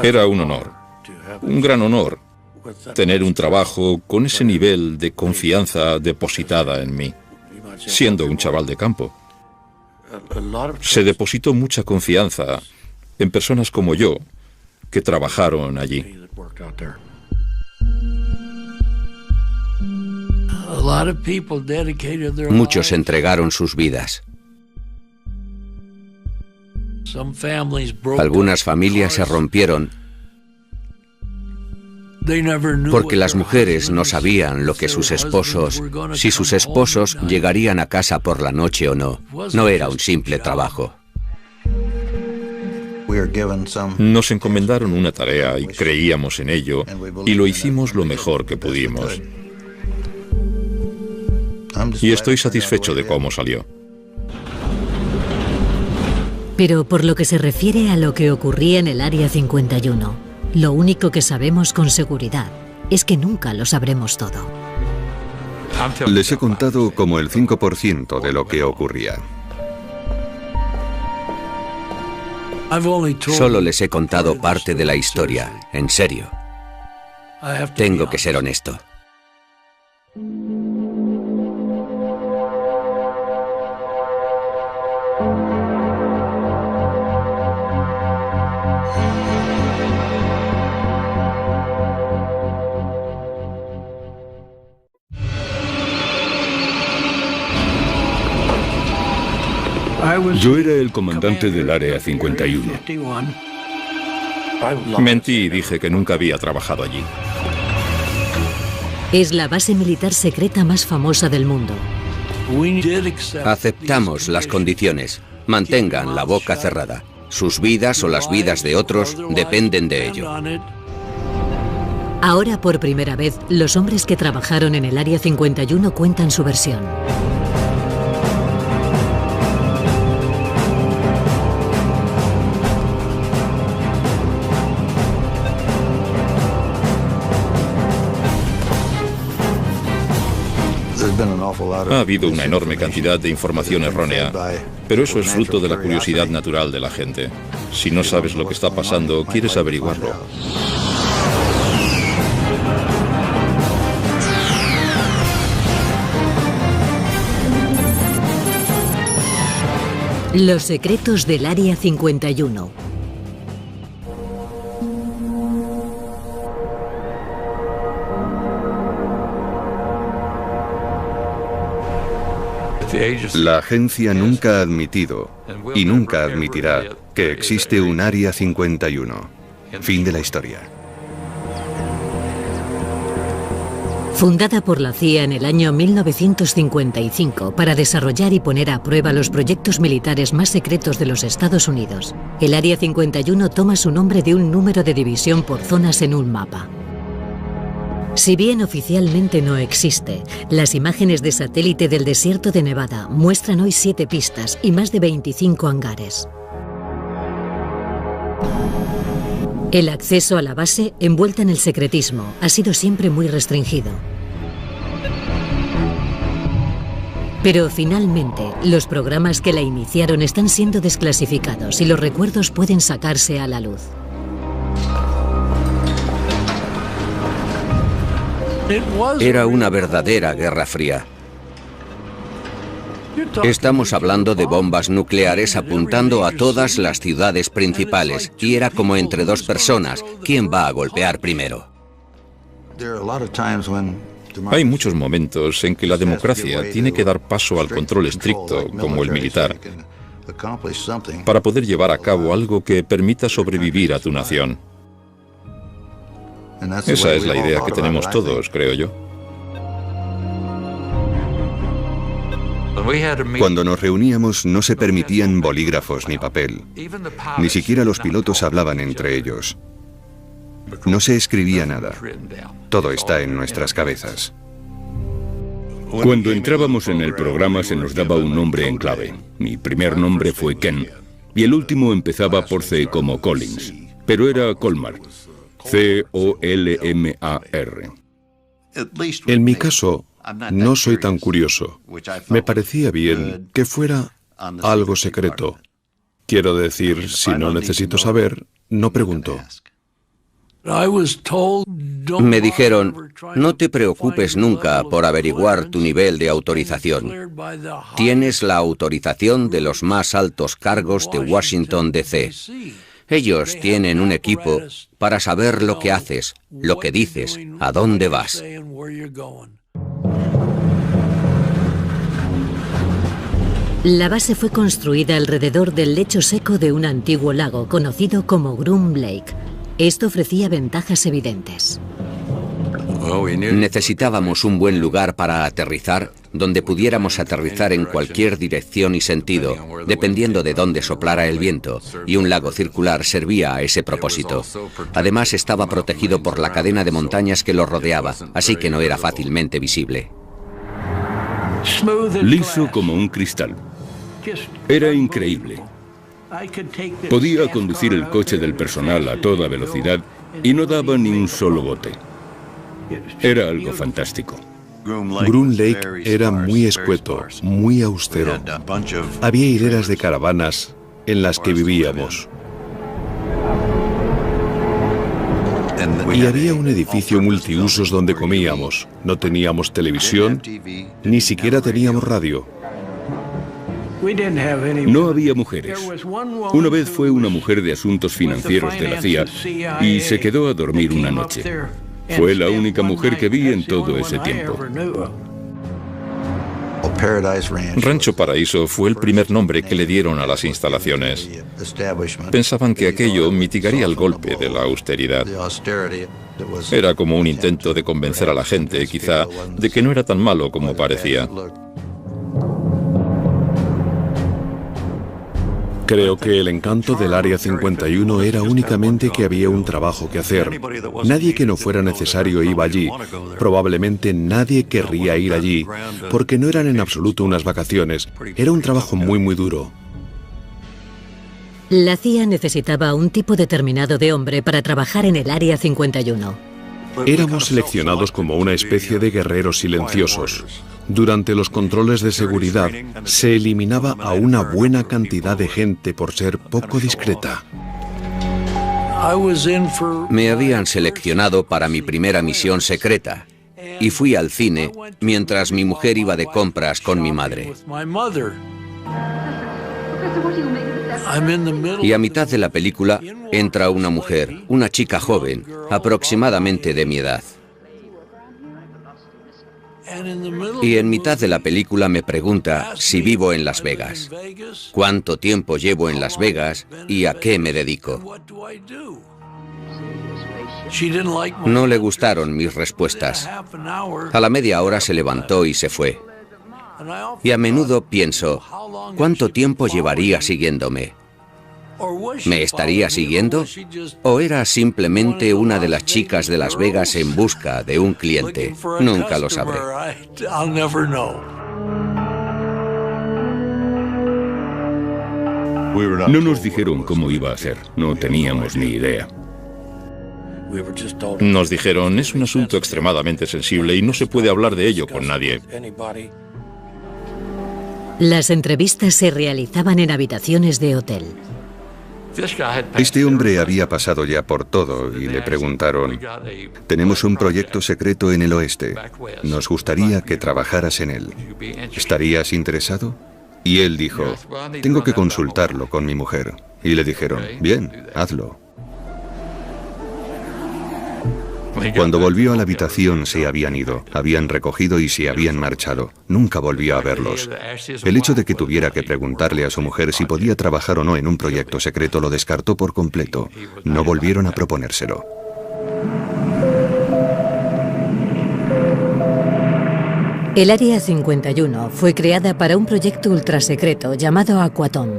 Speaker 2: Era un honor, un gran honor, tener un trabajo con ese nivel de confianza depositada en mí, siendo un chaval de campo. Se depositó mucha confianza en personas como yo, que trabajaron allí.
Speaker 4: Muchos entregaron sus vidas. Algunas familias se rompieron porque las mujeres no sabían lo que sus esposos, si sus esposos llegarían a casa por la noche o no. No era un simple trabajo.
Speaker 2: Nos encomendaron una tarea y creíamos en ello y lo hicimos lo mejor que pudimos. Y estoy satisfecho de cómo salió.
Speaker 3: Pero por lo que se refiere a lo que ocurría en el Área 51, lo único que sabemos con seguridad es que nunca lo sabremos todo.
Speaker 5: Les he contado como el 5% de lo que ocurría.
Speaker 4: Solo les he contado parte de la historia, en serio. Tengo que ser honesto.
Speaker 1: Yo era el comandante del Área 51.
Speaker 2: Mentí y dije que nunca había trabajado allí.
Speaker 3: Es la base militar secreta más famosa del mundo.
Speaker 4: Aceptamos las condiciones. Mantengan la boca cerrada. Sus vidas o las vidas de otros dependen de ello.
Speaker 3: Ahora, por primera vez, los hombres que trabajaron en el Área 51 cuentan su versión.
Speaker 2: Ha habido una enorme cantidad de información errónea, pero eso es fruto de la curiosidad natural de la gente. Si no sabes lo que está pasando, quieres averiguarlo.
Speaker 3: Los secretos del Área 51.
Speaker 5: La agencia nunca ha admitido y nunca admitirá que existe un Área 51. Fin de la historia.
Speaker 3: Fundada por la CIA en el año 1955 para desarrollar y poner a prueba los proyectos militares más secretos de los Estados Unidos, el Área 51 toma su nombre de un número de división por zonas en un mapa. Si bien oficialmente no existe, las imágenes de satélite del desierto de Nevada muestran hoy 7 pistas y más de 25 hangares. El acceso a la base, envuelta en el secretismo, ha sido siempre muy restringido. Pero finalmente, los programas que la iniciaron están siendo desclasificados y los recuerdos pueden sacarse a la luz.
Speaker 4: Era una verdadera guerra fría. Estamos hablando de bombas nucleares apuntando a todas las ciudades principales, y era como entre dos personas, ¿quién va a golpear primero?
Speaker 2: Hay muchos momentos en que la democracia tiene que dar paso al control estricto, como el militar, para poder llevar a cabo algo que permita sobrevivir a tu nación. Esa es la idea que tenemos todos, creo yo.
Speaker 5: Cuando nos reuníamos no se permitían bolígrafos ni papel. Ni siquiera los pilotos hablaban entre ellos. No se escribía nada. Todo está en nuestras cabezas.
Speaker 1: Cuando entrábamos en el programa se nos daba un nombre en clave. Mi primer nombre fue Ken, y el último empezaba por C como Collins, pero era Colmar. C-O-L-M-A-R.
Speaker 6: En mi caso, no soy tan curioso. Me parecía bien que fuera algo secreto. Quiero decir, si no necesito saber, no pregunto.
Speaker 4: Me dijeron, no te preocupes nunca por averiguar tu nivel de autorización. Tienes la autorización de los más altos cargos de Washington, D.C. Ellos tienen un equipo para saber lo que haces, lo que dices, a dónde vas.
Speaker 3: La base fue construida alrededor del lecho seco de un antiguo lago conocido como Groom Lake. Esto ofrecía ventajas evidentes.
Speaker 4: Necesitábamos un buen lugar para aterrizar, donde pudiéramos aterrizar en cualquier dirección y sentido, dependiendo de dónde soplara el viento, y un lago circular servía a ese propósito. Además, estaba protegido por la cadena de montañas que lo rodeaba, así que no era fácilmente visible.
Speaker 1: Liso como un cristal. Era increíble. Podía conducir el coche del personal a toda velocidad y no daba ni un solo bote. Era algo fantástico.
Speaker 6: Groom Lake era muy escueto, muy austero. Había hileras de caravanas en las que vivíamos. Y había un edificio multiusos donde comíamos. No teníamos televisión, ni siquiera teníamos radio.
Speaker 1: No había mujeres. Una vez fue una mujer de asuntos financieros de la CIA y se quedó a dormir una noche. Fue la única mujer que vi en todo ese tiempo.
Speaker 2: Rancho Paraíso fue el primer nombre que le dieron a las instalaciones. Pensaban que aquello mitigaría el golpe de la austeridad. Era como un intento de convencer a la gente, quizá, de que no era tan malo como parecía.
Speaker 6: Creo que el encanto del Área 51 era únicamente que había un trabajo que hacer. Nadie que no fuera necesario iba allí. Probablemente nadie querría ir allí, porque no eran en absoluto unas vacaciones. Era un trabajo muy duro.
Speaker 3: La CIA necesitaba un tipo determinado de hombre para trabajar en el Área 51.
Speaker 6: Éramos seleccionados como una especie de guerreros silenciosos. Durante los controles de seguridad se eliminaba a una buena cantidad de gente por ser poco discreta.
Speaker 4: Me habían seleccionado para mi primera misión secreta y fui al cine mientras mi mujer iba de compras con mi madre. Y a mitad de la película entra una mujer, una chica joven, aproximadamente de mi edad. Y en mitad de la película me pregunta si vivo en Las Vegas, cuánto tiempo llevo en Las Vegas y a qué me dedico. No le gustaron mis respuestas. A la media hora se levantó y se fue. Y a menudo pienso, ¿cuánto tiempo llevaría siguiéndome? ¿Me estaría siguiendo? ¿O era simplemente una de las chicas de Las Vegas en busca de un cliente? Nunca lo sabré.
Speaker 1: No nos dijeron cómo iba a ser, no teníamos ni idea.
Speaker 2: Nos dijeron, es un asunto extremadamente sensible y no se puede hablar de ello con nadie.
Speaker 3: Las entrevistas se realizaban en habitaciones de hotel.
Speaker 5: Este hombre había pasado ya por todo y le preguntaron: tenemos un proyecto secreto en el oeste. Nos gustaría que trabajaras en él. ¿Estarías interesado? Y él dijo: tengo que consultarlo con mi mujer. Y le dijeron: bien, hazlo. Cuando volvió a la habitación se habían ido, habían recogido y se habían marchado. Nunca volvió a verlos. El hecho de que tuviera que preguntarle a su mujer si podía trabajar o no en un proyecto secreto lo descartó por completo. No volvieron a proponérselo.
Speaker 3: El Área 51 fue creada para un proyecto ultrasecreto llamado Aquatom.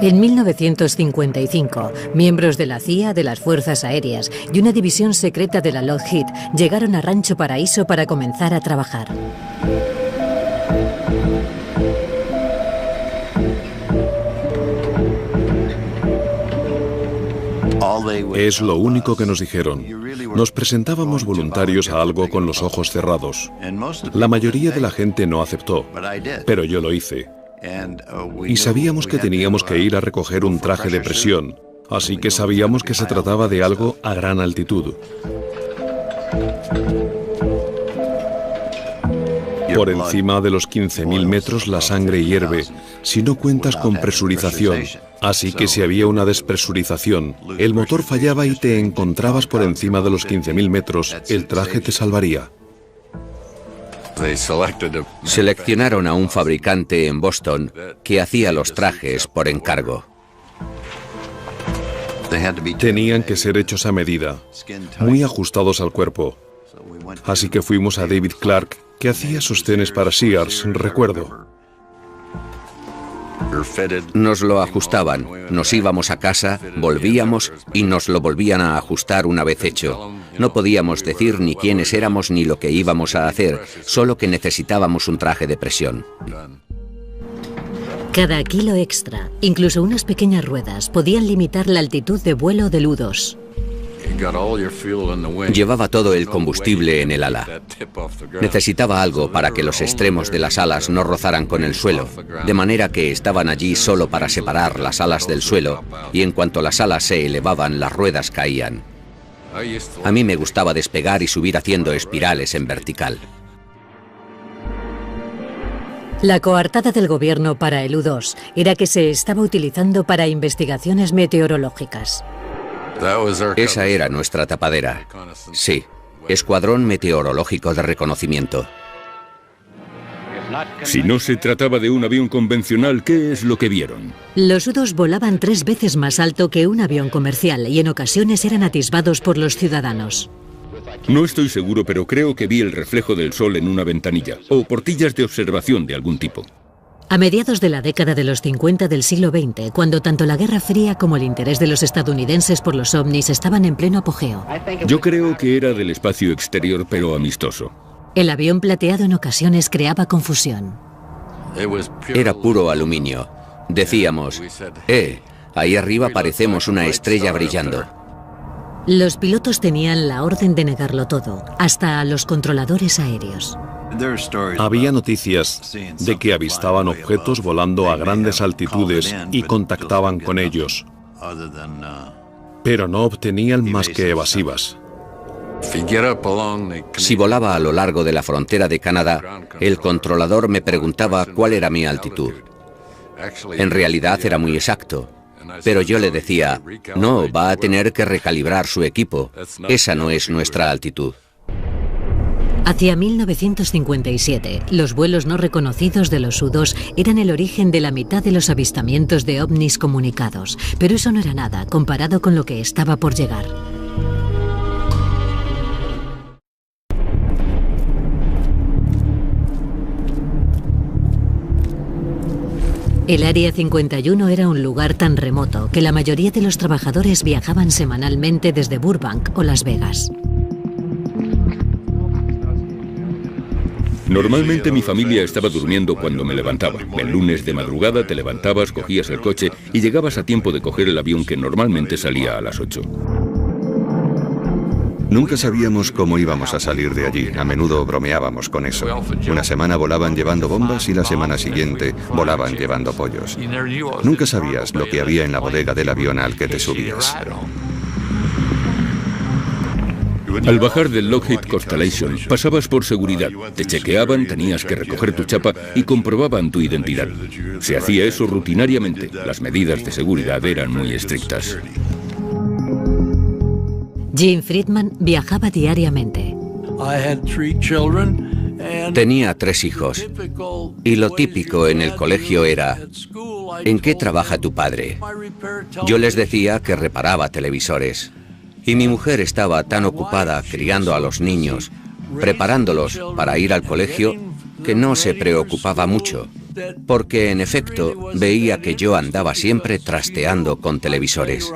Speaker 3: En 1955, miembros de la CIA, de las Fuerzas Aéreas y una división secreta de la Lockheed llegaron a Rancho Paraíso para comenzar a trabajar.
Speaker 6: Es lo único que nos dijeron. Nos presentábamos voluntarios a algo con los ojos cerrados. La mayoría de la gente no aceptó, pero yo lo hice. Y sabíamos que teníamos que ir a recoger un traje de presión, así que sabíamos que se trataba de algo a gran altitud. Por encima de los 15.000 metros la sangre hierve, si no cuentas con presurización. Así que si había una despresurización, el motor fallaba y te encontrabas por encima de los 15.000 metros, el traje te salvaría.
Speaker 4: Seleccionaron a un fabricante en Boston que hacía los trajes por encargo.
Speaker 6: Tenían que ser hechos a medida, muy ajustados al cuerpo. Así que fuimos a David Clark, que hacía sostenes para Sears, recuerdo.
Speaker 4: Nos lo ajustaban, nos íbamos a casa, volvíamos y nos lo volvían a ajustar una vez hecho. No podíamos decir ni quiénes éramos ni lo que íbamos a hacer, solo que necesitábamos un traje de presión.
Speaker 3: Cada kilo extra, incluso unas pequeñas ruedas, podían limitar la altitud de vuelo del U-2.
Speaker 4: Llevaba todo el combustible en el ala. Necesitaba algo para que los extremos de las alas no rozaran con el suelo, de manera que estaban allí solo para separar las alas del suelo, y en cuanto las alas se elevaban, las ruedas caían. A mí me gustaba despegar y subir haciendo espirales en vertical.
Speaker 3: La coartada del gobierno para el U-2 era que se estaba utilizando para investigaciones meteorológicas.
Speaker 4: Esa era nuestra tapadera. Sí, Escuadrón Meteorológico de Reconocimiento.
Speaker 1: Si no se trataba de un avión convencional, ¿qué es lo que vieron?
Speaker 3: Los U-2 volaban 3 veces más alto que un avión comercial y en ocasiones eran atisbados por los ciudadanos.
Speaker 1: No estoy seguro, pero creo que vi el reflejo del sol en una ventanilla, o portillas de observación de algún tipo.
Speaker 3: A mediados de la década de los 50 del siglo XX, cuando tanto la Guerra Fría como el interés de los estadounidenses por los ovnis estaban en pleno apogeo.
Speaker 1: Yo creo que era del espacio exterior, pero amistoso.
Speaker 3: El avión plateado en ocasiones creaba confusión.
Speaker 4: Era puro aluminio. Decíamos, ahí arriba parecemos una estrella brillando.
Speaker 3: Los pilotos tenían la orden de negarlo todo, hasta a los controladores aéreos.
Speaker 6: Había noticias de que avistaban objetos volando a grandes altitudes y contactaban con ellos, pero no obtenían más que evasivas.
Speaker 4: Si volaba a lo largo de la frontera de Canadá, el controlador me preguntaba cuál era mi altitud. En realidad era muy exacto, pero yo le decía, no, va a tener que recalibrar su equipo, esa no es nuestra altitud.
Speaker 3: Hacia 1957, los vuelos no reconocidos de los U-2 eran el origen de la mitad de los avistamientos de ovnis comunicados, pero eso no era nada comparado con lo que estaba por llegar. El Área 51 era un lugar tan remoto que la mayoría de los trabajadores viajaban semanalmente desde Burbank o Las Vegas.
Speaker 1: Normalmente mi familia estaba durmiendo cuando me levantaba. El lunes de madrugada te levantabas, cogías el coche y llegabas a tiempo de coger el avión que normalmente salía a las 8.
Speaker 5: Nunca sabíamos cómo íbamos a salir de allí. A menudo bromeábamos con eso. Una semana volaban llevando bombas y la semana siguiente volaban llevando pollos. Nunca sabías lo que había en la bodega del avión al que te subías.
Speaker 1: Al bajar del Lockheed Constellation, pasabas por seguridad, te chequeaban, tenías que recoger tu chapa y comprobaban tu identidad. Se hacía eso rutinariamente. Las medidas de seguridad eran muy estrictas.
Speaker 3: Jim Friedman viajaba diariamente.
Speaker 4: Tenía 3 hijos. Y lo típico en el colegio era: ¿en qué trabaja tu padre? Yo les decía que reparaba televisores. Y mi mujer estaba tan ocupada criando a los niños, preparándolos para ir al colegio, que no se preocupaba mucho, porque en efecto veía que yo andaba siempre trasteando con televisores.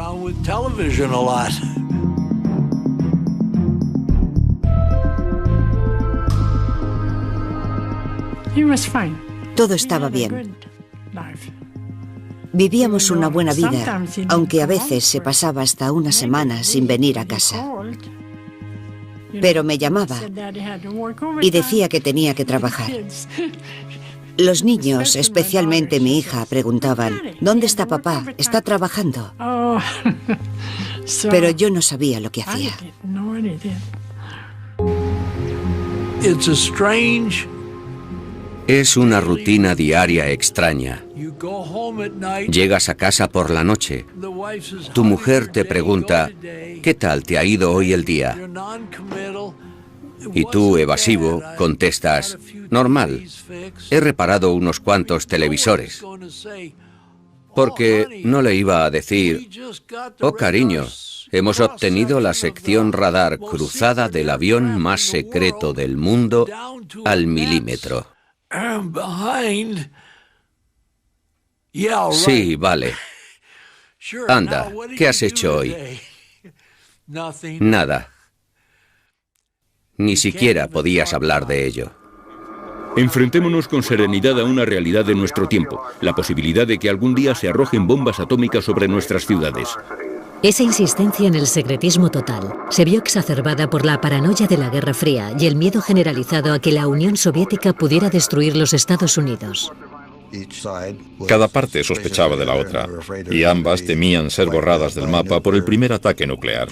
Speaker 7: Todo estaba bien. Vivíamos una buena vida, aunque a veces se pasaba hasta una semana sin venir a casa. Pero me llamaba y decía que tenía que trabajar. Los niños, especialmente mi hija, preguntaban: ¿dónde está papá? ¿Está trabajando? Pero yo no sabía lo que hacía.
Speaker 4: Es una rutina diaria extraña. Llegas a casa por la noche. Tu mujer te pregunta: ¿qué tal te ha ido hoy el día? Y tú, evasivo, contestas: normal. He reparado unos cuantos televisores. Porque no le iba a decir: oh, cariño, hemos obtenido la sección radar cruzada del avión más secreto del mundo al milímetro. Sí, vale. Anda, ¿qué has hecho hoy? Nada. Ni siquiera podías hablar de ello.
Speaker 1: Enfrentémonos con serenidad a una realidad de nuestro tiempo, la posibilidad de que algún día se arrojen bombas atómicas sobre nuestras ciudades.
Speaker 3: Esa insistencia en el secretismo total se vio exacerbada por la paranoia de la Guerra Fría y el miedo generalizado a que la Unión Soviética pudiera destruir los Estados Unidos.
Speaker 2: Cada parte sospechaba de la otra, y ambas temían ser borradas del mapa por el primer ataque nuclear.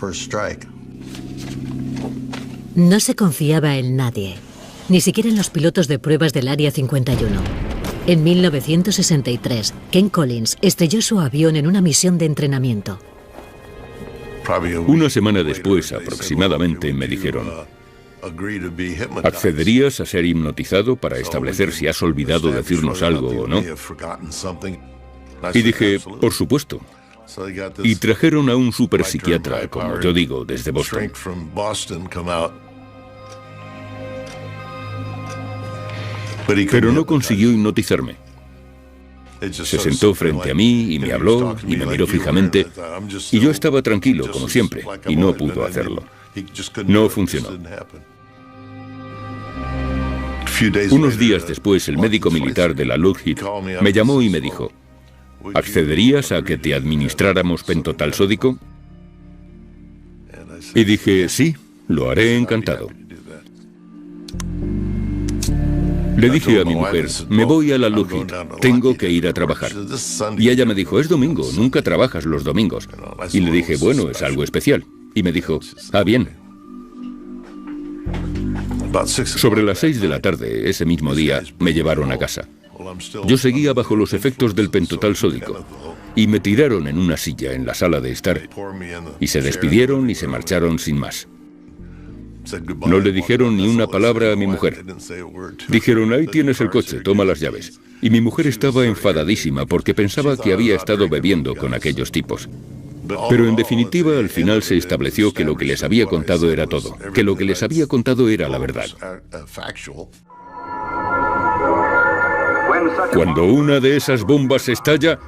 Speaker 3: No se confiaba en nadie, ni siquiera en los pilotos de pruebas del Área 51. En 1963, Ken Collins estrelló su avión en una misión de entrenamiento.
Speaker 1: Una semana después, aproximadamente, me dijeron: ¿accederías a ser hipnotizado para establecer si has olvidado decirnos algo o no? Y dije: por supuesto. Y trajeron a un superpsiquiatra, como yo digo, desde Boston. Pero no consiguió hipnotizarme. Se sentó frente a mí y me habló y me miró fijamente, y yo estaba tranquilo, como siempre, y no pudo hacerlo. No funcionó. Unos días después, el médico militar de la Lockheed me llamó y me dijo: ¿accederías a que te administráramos pentotal sódico? Y dije: sí, lo haré encantado. Le dije a mi mujer: me voy a la Lockheed, tengo que ir a trabajar. Y ella me dijo: es domingo, nunca trabajas los domingos. Y le dije: bueno, es algo especial. Y me dijo: ah, bien. Sobre las 6 de la tarde, ese mismo día, me llevaron a casa. Yo seguía bajo los efectos del pentotal sódico, y me tiraron en una silla en la sala de estar, y se despidieron y se marcharon sin más. No le dijeron ni una palabra a mi mujer. Dijeron: ahí tienes el coche, toma las llaves. Y mi mujer estaba enfadadísima porque pensaba que había estado bebiendo con aquellos tipos. Pero en definitiva, al final se estableció que lo que les había contado era todo, que lo que les había contado era la verdad. Cuando una de esas bombas estalla,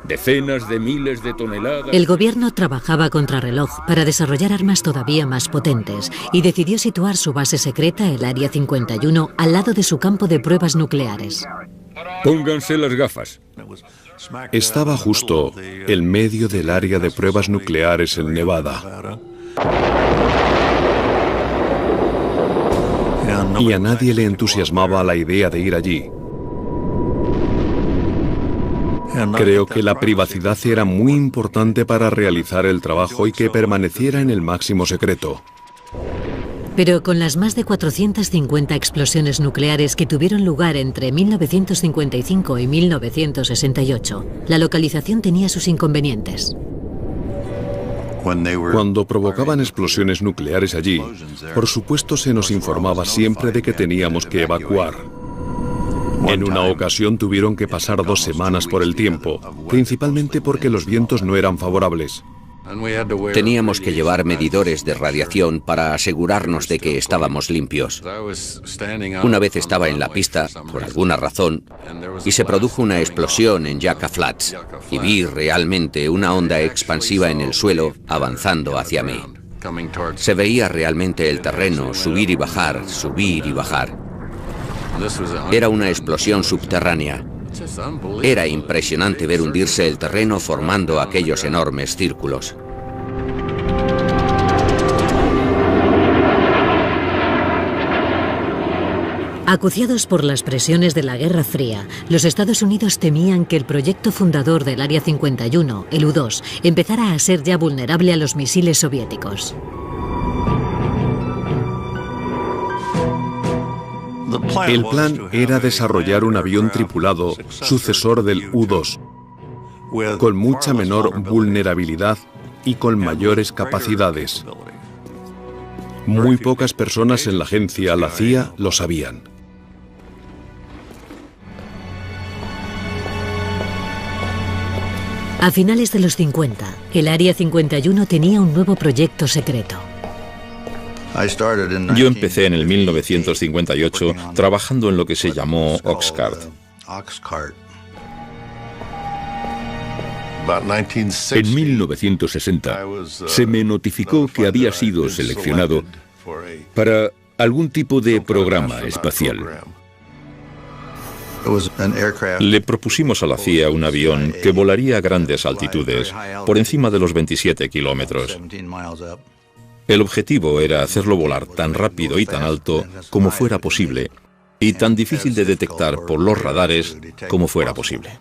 Speaker 1: Decenas de miles de toneladas.
Speaker 3: El gobierno trabajaba contrarreloj para desarrollar armas todavía más potentes y decidió situar su base secreta, el Área 51, al lado de su campo de pruebas nucleares.
Speaker 1: Pónganse las gafas.
Speaker 6: Estaba justo en medio del área de pruebas nucleares en Nevada. Y a nadie le entusiasmaba la idea de ir allí. Creo que la privacidad era muy importante para realizar el trabajo y que permaneciera en el máximo secreto.
Speaker 3: Pero con las más de 450 explosiones nucleares que tuvieron lugar entre 1955 y 1968, la localización tenía sus inconvenientes.
Speaker 6: Cuando provocaban explosiones nucleares allí, por supuesto se nos informaba siempre de que teníamos que evacuar. En una ocasión tuvieron que pasar 2 semanas por el tiempo, principalmente porque los vientos no eran favorables.
Speaker 4: Teníamos que llevar medidores de radiación para asegurarnos de que estábamos limpios. Una vez estaba en la pista, por alguna razón, y se produjo una explosión en Yucca Flats, y vi realmente una onda expansiva en el suelo avanzando hacia mí. Se veía realmente el terreno subir y bajar, subir y bajar. Era una explosión subterránea. Era impresionante ver hundirse el terreno formando aquellos enormes círculos.
Speaker 3: Acuciados por las presiones de la Guerra Fría, los Estados Unidos temían que el proyecto fundador del Área 51, el U-2, empezara a ser ya vulnerable a los misiles soviéticos.
Speaker 6: El plan era desarrollar un avión tripulado sucesor del U-2, con mucha menor vulnerabilidad y con mayores capacidades. Muy pocas personas en la agencia, la CIA, lo sabían.
Speaker 3: A finales de los 50, el Área 51 tenía un nuevo proyecto secreto.
Speaker 2: Yo empecé en el 1958 trabajando en lo que se llamó Oxcart.
Speaker 1: En 1960 se me notificó que había sido seleccionado para algún tipo de programa espacial.
Speaker 2: Le propusimos a la CIA un avión que volaría a grandes altitudes, por encima de los 27 kilómetros. El objetivo era hacerlo volar tan rápido y tan alto como fuera posible, y tan difícil de detectar por los radares como fuera posible.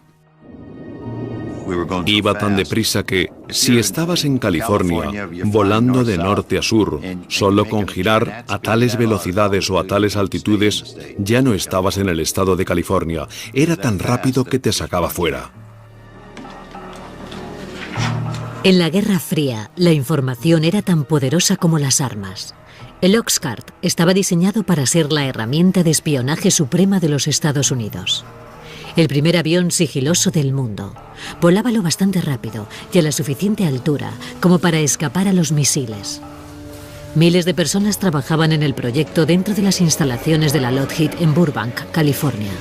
Speaker 6: Iba tan deprisa que, si estabas en California, volando de norte a sur, solo con girar a tales velocidades o a tales altitudes, ya no estabas en el estado de California. Era tan rápido que te sacaba fuera.
Speaker 3: En la Guerra Fría, la información era tan poderosa como las armas. El Oxcart estaba diseñado para ser la herramienta de espionaje suprema de los Estados Unidos. El primer avión sigiloso del mundo. Volaba lo bastante rápido y a la suficiente altura como para escapar a los misiles. Miles de personas trabajaban en el proyecto dentro de las instalaciones de la Lockheed en Burbank, California.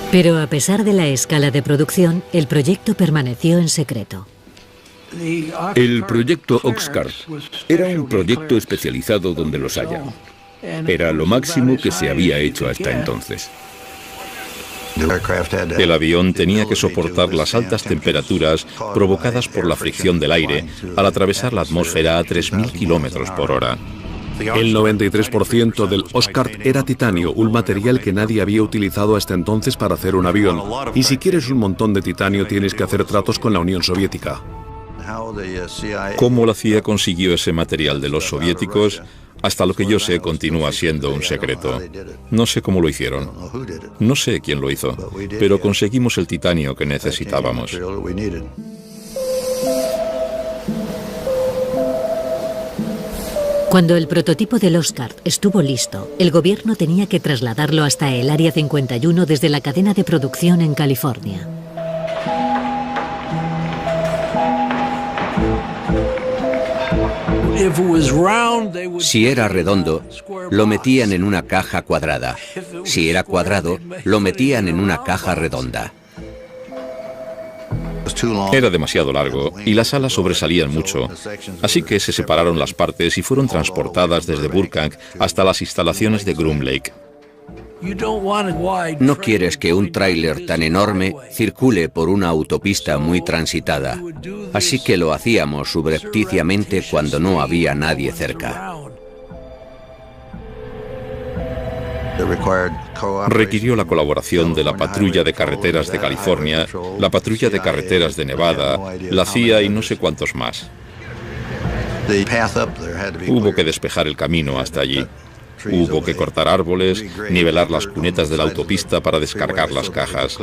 Speaker 3: Pero a pesar de la escala de producción, el proyecto permaneció en secreto.
Speaker 1: El proyecto Oxcart era un proyecto especializado donde los haya. Era lo máximo que se había hecho hasta entonces.
Speaker 2: El avión tenía que soportar las altas temperaturas provocadas por la fricción del aire al atravesar la atmósfera a 3.000 kilómetros por hora.
Speaker 6: El 93% del Oxcart era titanio, un material que nadie había utilizado hasta entonces para hacer un avión. Y si quieres un montón de titanio, tienes que hacer tratos con la Unión Soviética.
Speaker 2: ¿Cómo la CIA consiguió ese material de los soviéticos? Hasta lo que yo sé, continúa siendo un secreto. No sé cómo lo hicieron. No sé quién lo hizo, pero conseguimos el titanio que necesitábamos.
Speaker 3: Cuando el prototipo del Oxcart estuvo listo, el gobierno tenía que trasladarlo hasta el Área 51 desde la cadena de producción en California.
Speaker 4: Si era redondo, lo metían en una caja cuadrada. Si era cuadrado, lo metían en una caja redonda.
Speaker 2: Era demasiado largo y las alas sobresalían mucho, así que se separaron las partes y fueron transportadas desde Burbank hasta las instalaciones de Groom Lake.
Speaker 4: No quieres que un tráiler tan enorme circule por una autopista muy transitada, así que lo hacíamos subrepticiamente cuando no había nadie cerca.
Speaker 2: Requirió la colaboración de la Patrulla de Carreteras de California, la Patrulla de Carreteras de Nevada, la CIA y no sé cuántos más. Hubo que despejar el camino hasta allí. Hubo que cortar árboles, nivelar las cunetas de la autopista para descargar las cajas.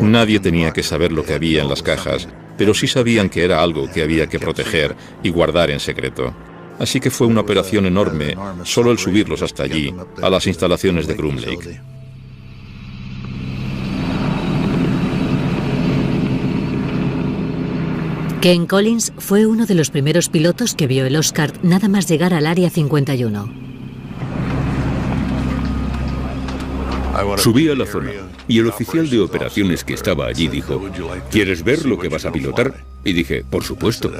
Speaker 2: Nadie tenía que saber lo que había en las cajas, pero sí sabían que era algo que había que proteger y guardar en secreto. Así que fue una operación enorme, solo el subirlos hasta allí, a las instalaciones de Groom Lake.
Speaker 3: Ken Collins fue uno de los primeros pilotos que vio el Oscar nada más llegar al Área 51.
Speaker 1: Subí a la zona y el oficial de operaciones que estaba allí dijo: ¿quieres ver lo que vas a pilotar? Y dije: por supuesto.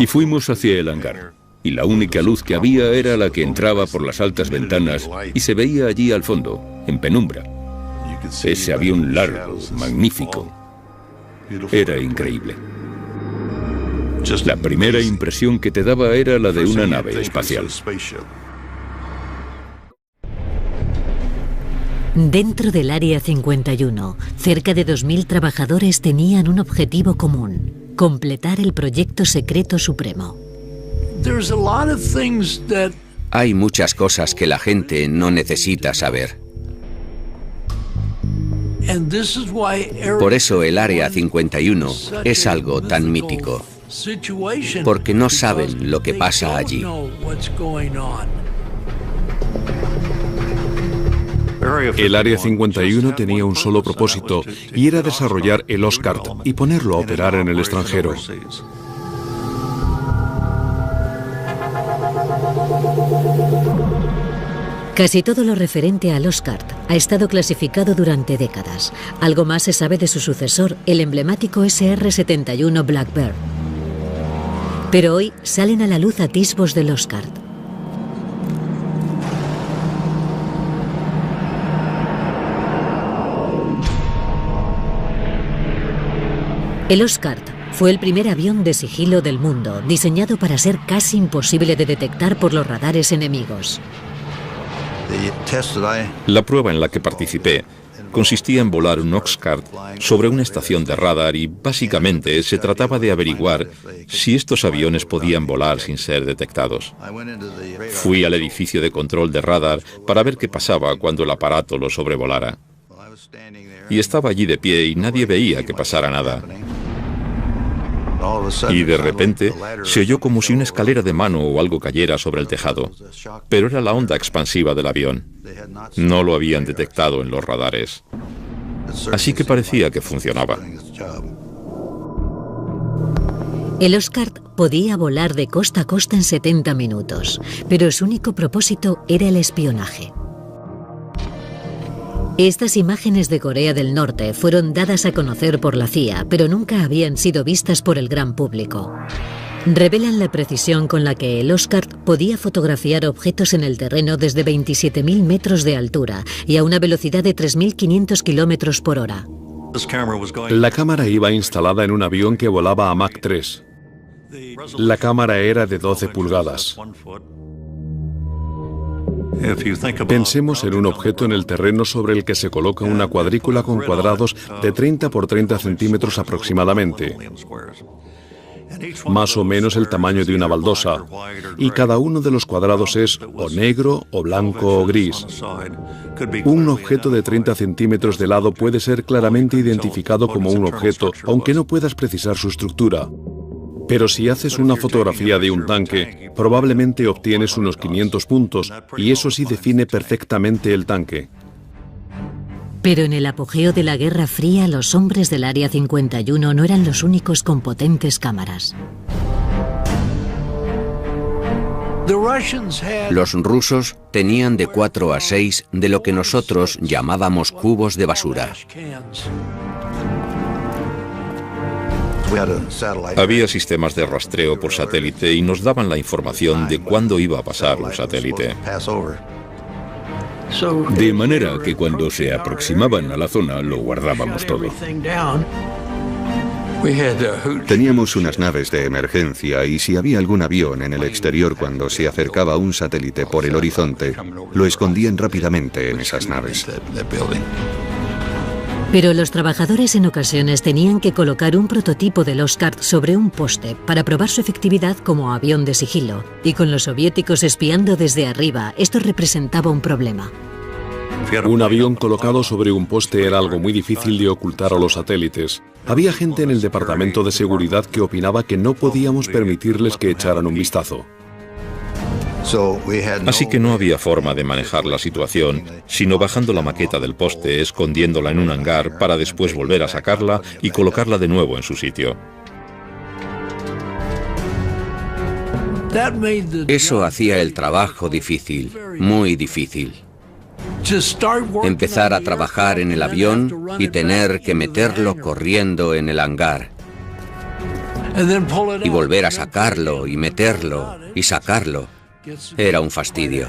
Speaker 1: Y fuimos hacia el hangar. Y la única luz que había era la que entraba por las altas ventanas y se veía allí al fondo, en penumbra. Ese avión largo, magnífico. Era increíble. La primera impresión que te daba era la de una nave espacial.
Speaker 3: Dentro del Área 51, cerca de 2.000 trabajadores tenían un objetivo común: completar el proyecto secreto supremo.
Speaker 4: Hay muchas cosas que la gente no necesita saber. Por eso el Área 51 es algo tan mítico, porque no saben lo que pasa allí.
Speaker 6: El Área 51 tenía un solo propósito, y era desarrollar el Oscar y ponerlo a operar en el extranjero.
Speaker 3: Casi todo lo referente al Oscar ha estado clasificado durante décadas. Algo más se sabe de su sucesor, el emblemático SR-71 Blackbird. Pero hoy salen a la luz atisbos del Oscar. El Oscar fue el primer avión de sigilo del mundo, diseñado para ser casi imposible de detectar por los radares enemigos.
Speaker 2: La prueba en la que participé consistía en volar un Oxcart sobre una estación de radar y básicamente se trataba de averiguar si estos aviones podían volar sin ser detectados. Fui al edificio de control de radar para ver qué pasaba cuando el aparato lo sobrevolara. Y estaba allí de pie y nadie veía que pasara nada. Y de repente se oyó como si una escalera de mano o algo cayera sobre el tejado. Pero era la onda expansiva del avión. No lo habían detectado en los radares. Así que parecía que funcionaba.
Speaker 3: El Oscar podía volar de costa a costa en 70 minutos, pero su único propósito era el espionaje. Estas imágenes de Corea del Norte fueron dadas a conocer por la CIA, pero nunca habían sido vistas por el gran público. Revelan la precisión con la que el Oscar podía fotografiar objetos en el terreno desde 27.000 metros de altura y a una velocidad de 3.500 kilómetros por hora.
Speaker 6: La cámara iba instalada en un avión que volaba a Mach 3. La cámara era de 12 pulgadas. Pensemos en un objeto en el terreno sobre el que se coloca una cuadrícula con cuadrados de 30 por 30 centímetros aproximadamente, más o menos el tamaño de una baldosa, y cada uno de los cuadrados es o negro, o blanco, o gris. Un objeto de 30 centímetros de lado puede ser claramente identificado como un objeto, aunque no puedas precisar su estructura. Pero si haces una fotografía de un tanque, probablemente obtienes unos 500 puntos, y eso sí define perfectamente el tanque.
Speaker 3: Pero en el apogeo de la Guerra Fría, los hombres del Área 51 no eran los únicos con potentes cámaras.
Speaker 4: Los rusos tenían de 4 a 6 de lo que nosotros llamábamos cubos de basura.
Speaker 2: Había sistemas de rastreo por satélite y nos daban la información de cuándo iba a pasar un satélite.
Speaker 1: De manera que cuando se aproximaban a la zona lo guardábamos todo.
Speaker 5: Teníamos unas naves de emergencia y si había algún avión en el exterior cuando se acercaba un satélite por el horizonte, lo escondían rápidamente en esas naves.
Speaker 3: Pero los trabajadores en ocasiones tenían que colocar un prototipo del Oscar sobre un poste para probar su efectividad como avión de sigilo. Y con los soviéticos espiando desde arriba, esto representaba un problema.
Speaker 6: Un avión colocado sobre un poste era algo muy difícil de ocultar a los satélites. Había gente en el departamento de seguridad que opinaba que no podíamos permitirles que echaran un vistazo.
Speaker 2: Así que no había forma de manejar la situación, sino bajando la maqueta del poste, escondiéndola en un hangar para después volver a sacarla y colocarla de nuevo en su sitio.
Speaker 4: Eso hacía el trabajo difícil, muy difícil. Empezar a trabajar en el avión y tener que meterlo corriendo en el hangar. Y volver a sacarlo y meterlo y sacarlo. Era un fastidio.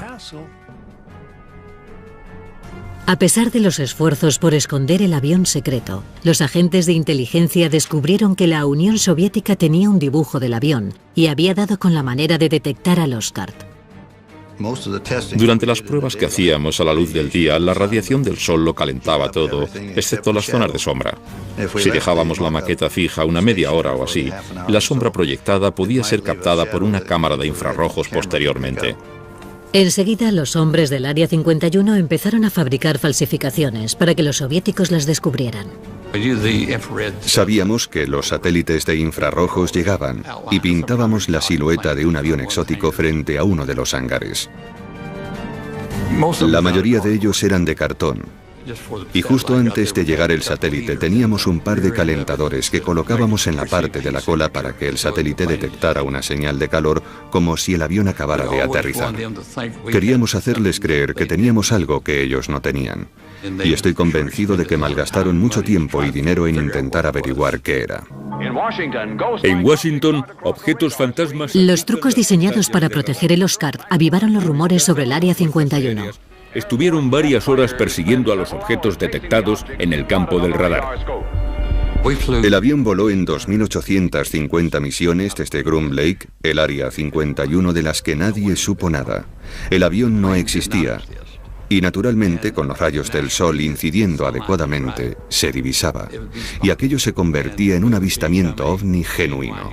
Speaker 3: A pesar de los esfuerzos por esconder el avión secreto, los agentes de inteligencia descubrieron que la Unión Soviética tenía un dibujo del avión y había dado con la manera de detectar al Oscar.
Speaker 2: Durante las pruebas que hacíamos a la luz del día, la radiación del sol lo calentaba todo, excepto las zonas de sombra. Si dejábamos la maqueta fija una media hora o así, la sombra proyectada podía ser captada por una cámara de infrarrojos posteriormente.
Speaker 3: Enseguida, los hombres del Área 51 empezaron a fabricar falsificaciones para que los soviéticos las descubrieran.
Speaker 5: Sabíamos que los satélites de infrarrojos llegaban y pintábamos la silueta de un avión exótico frente a uno de los hangares. La mayoría de ellos eran de cartón. Y justo antes de llegar el satélite teníamos un par de calentadores que colocábamos en la parte de la cola para que el satélite detectara una señal de calor como si el avión acabara de aterrizar. Queríamos hacerles creer que teníamos algo que ellos no tenían. Y estoy convencido de que malgastaron mucho tiempo y dinero en intentar averiguar qué era.
Speaker 1: En Washington, objetos fantasmas...
Speaker 3: Los trucos diseñados para proteger el Oscar avivaron los rumores sobre el Área 51.
Speaker 1: Estuvieron varias horas persiguiendo a los objetos detectados en el campo del radar.
Speaker 5: El avión voló en 2.850 misiones desde Groom Lake, el Área 51 de las que nadie supo nada. El avión no existía. Y naturalmente, con los rayos del sol incidiendo adecuadamente, se divisaba. Y aquello se convertía en un avistamiento ovni genuino.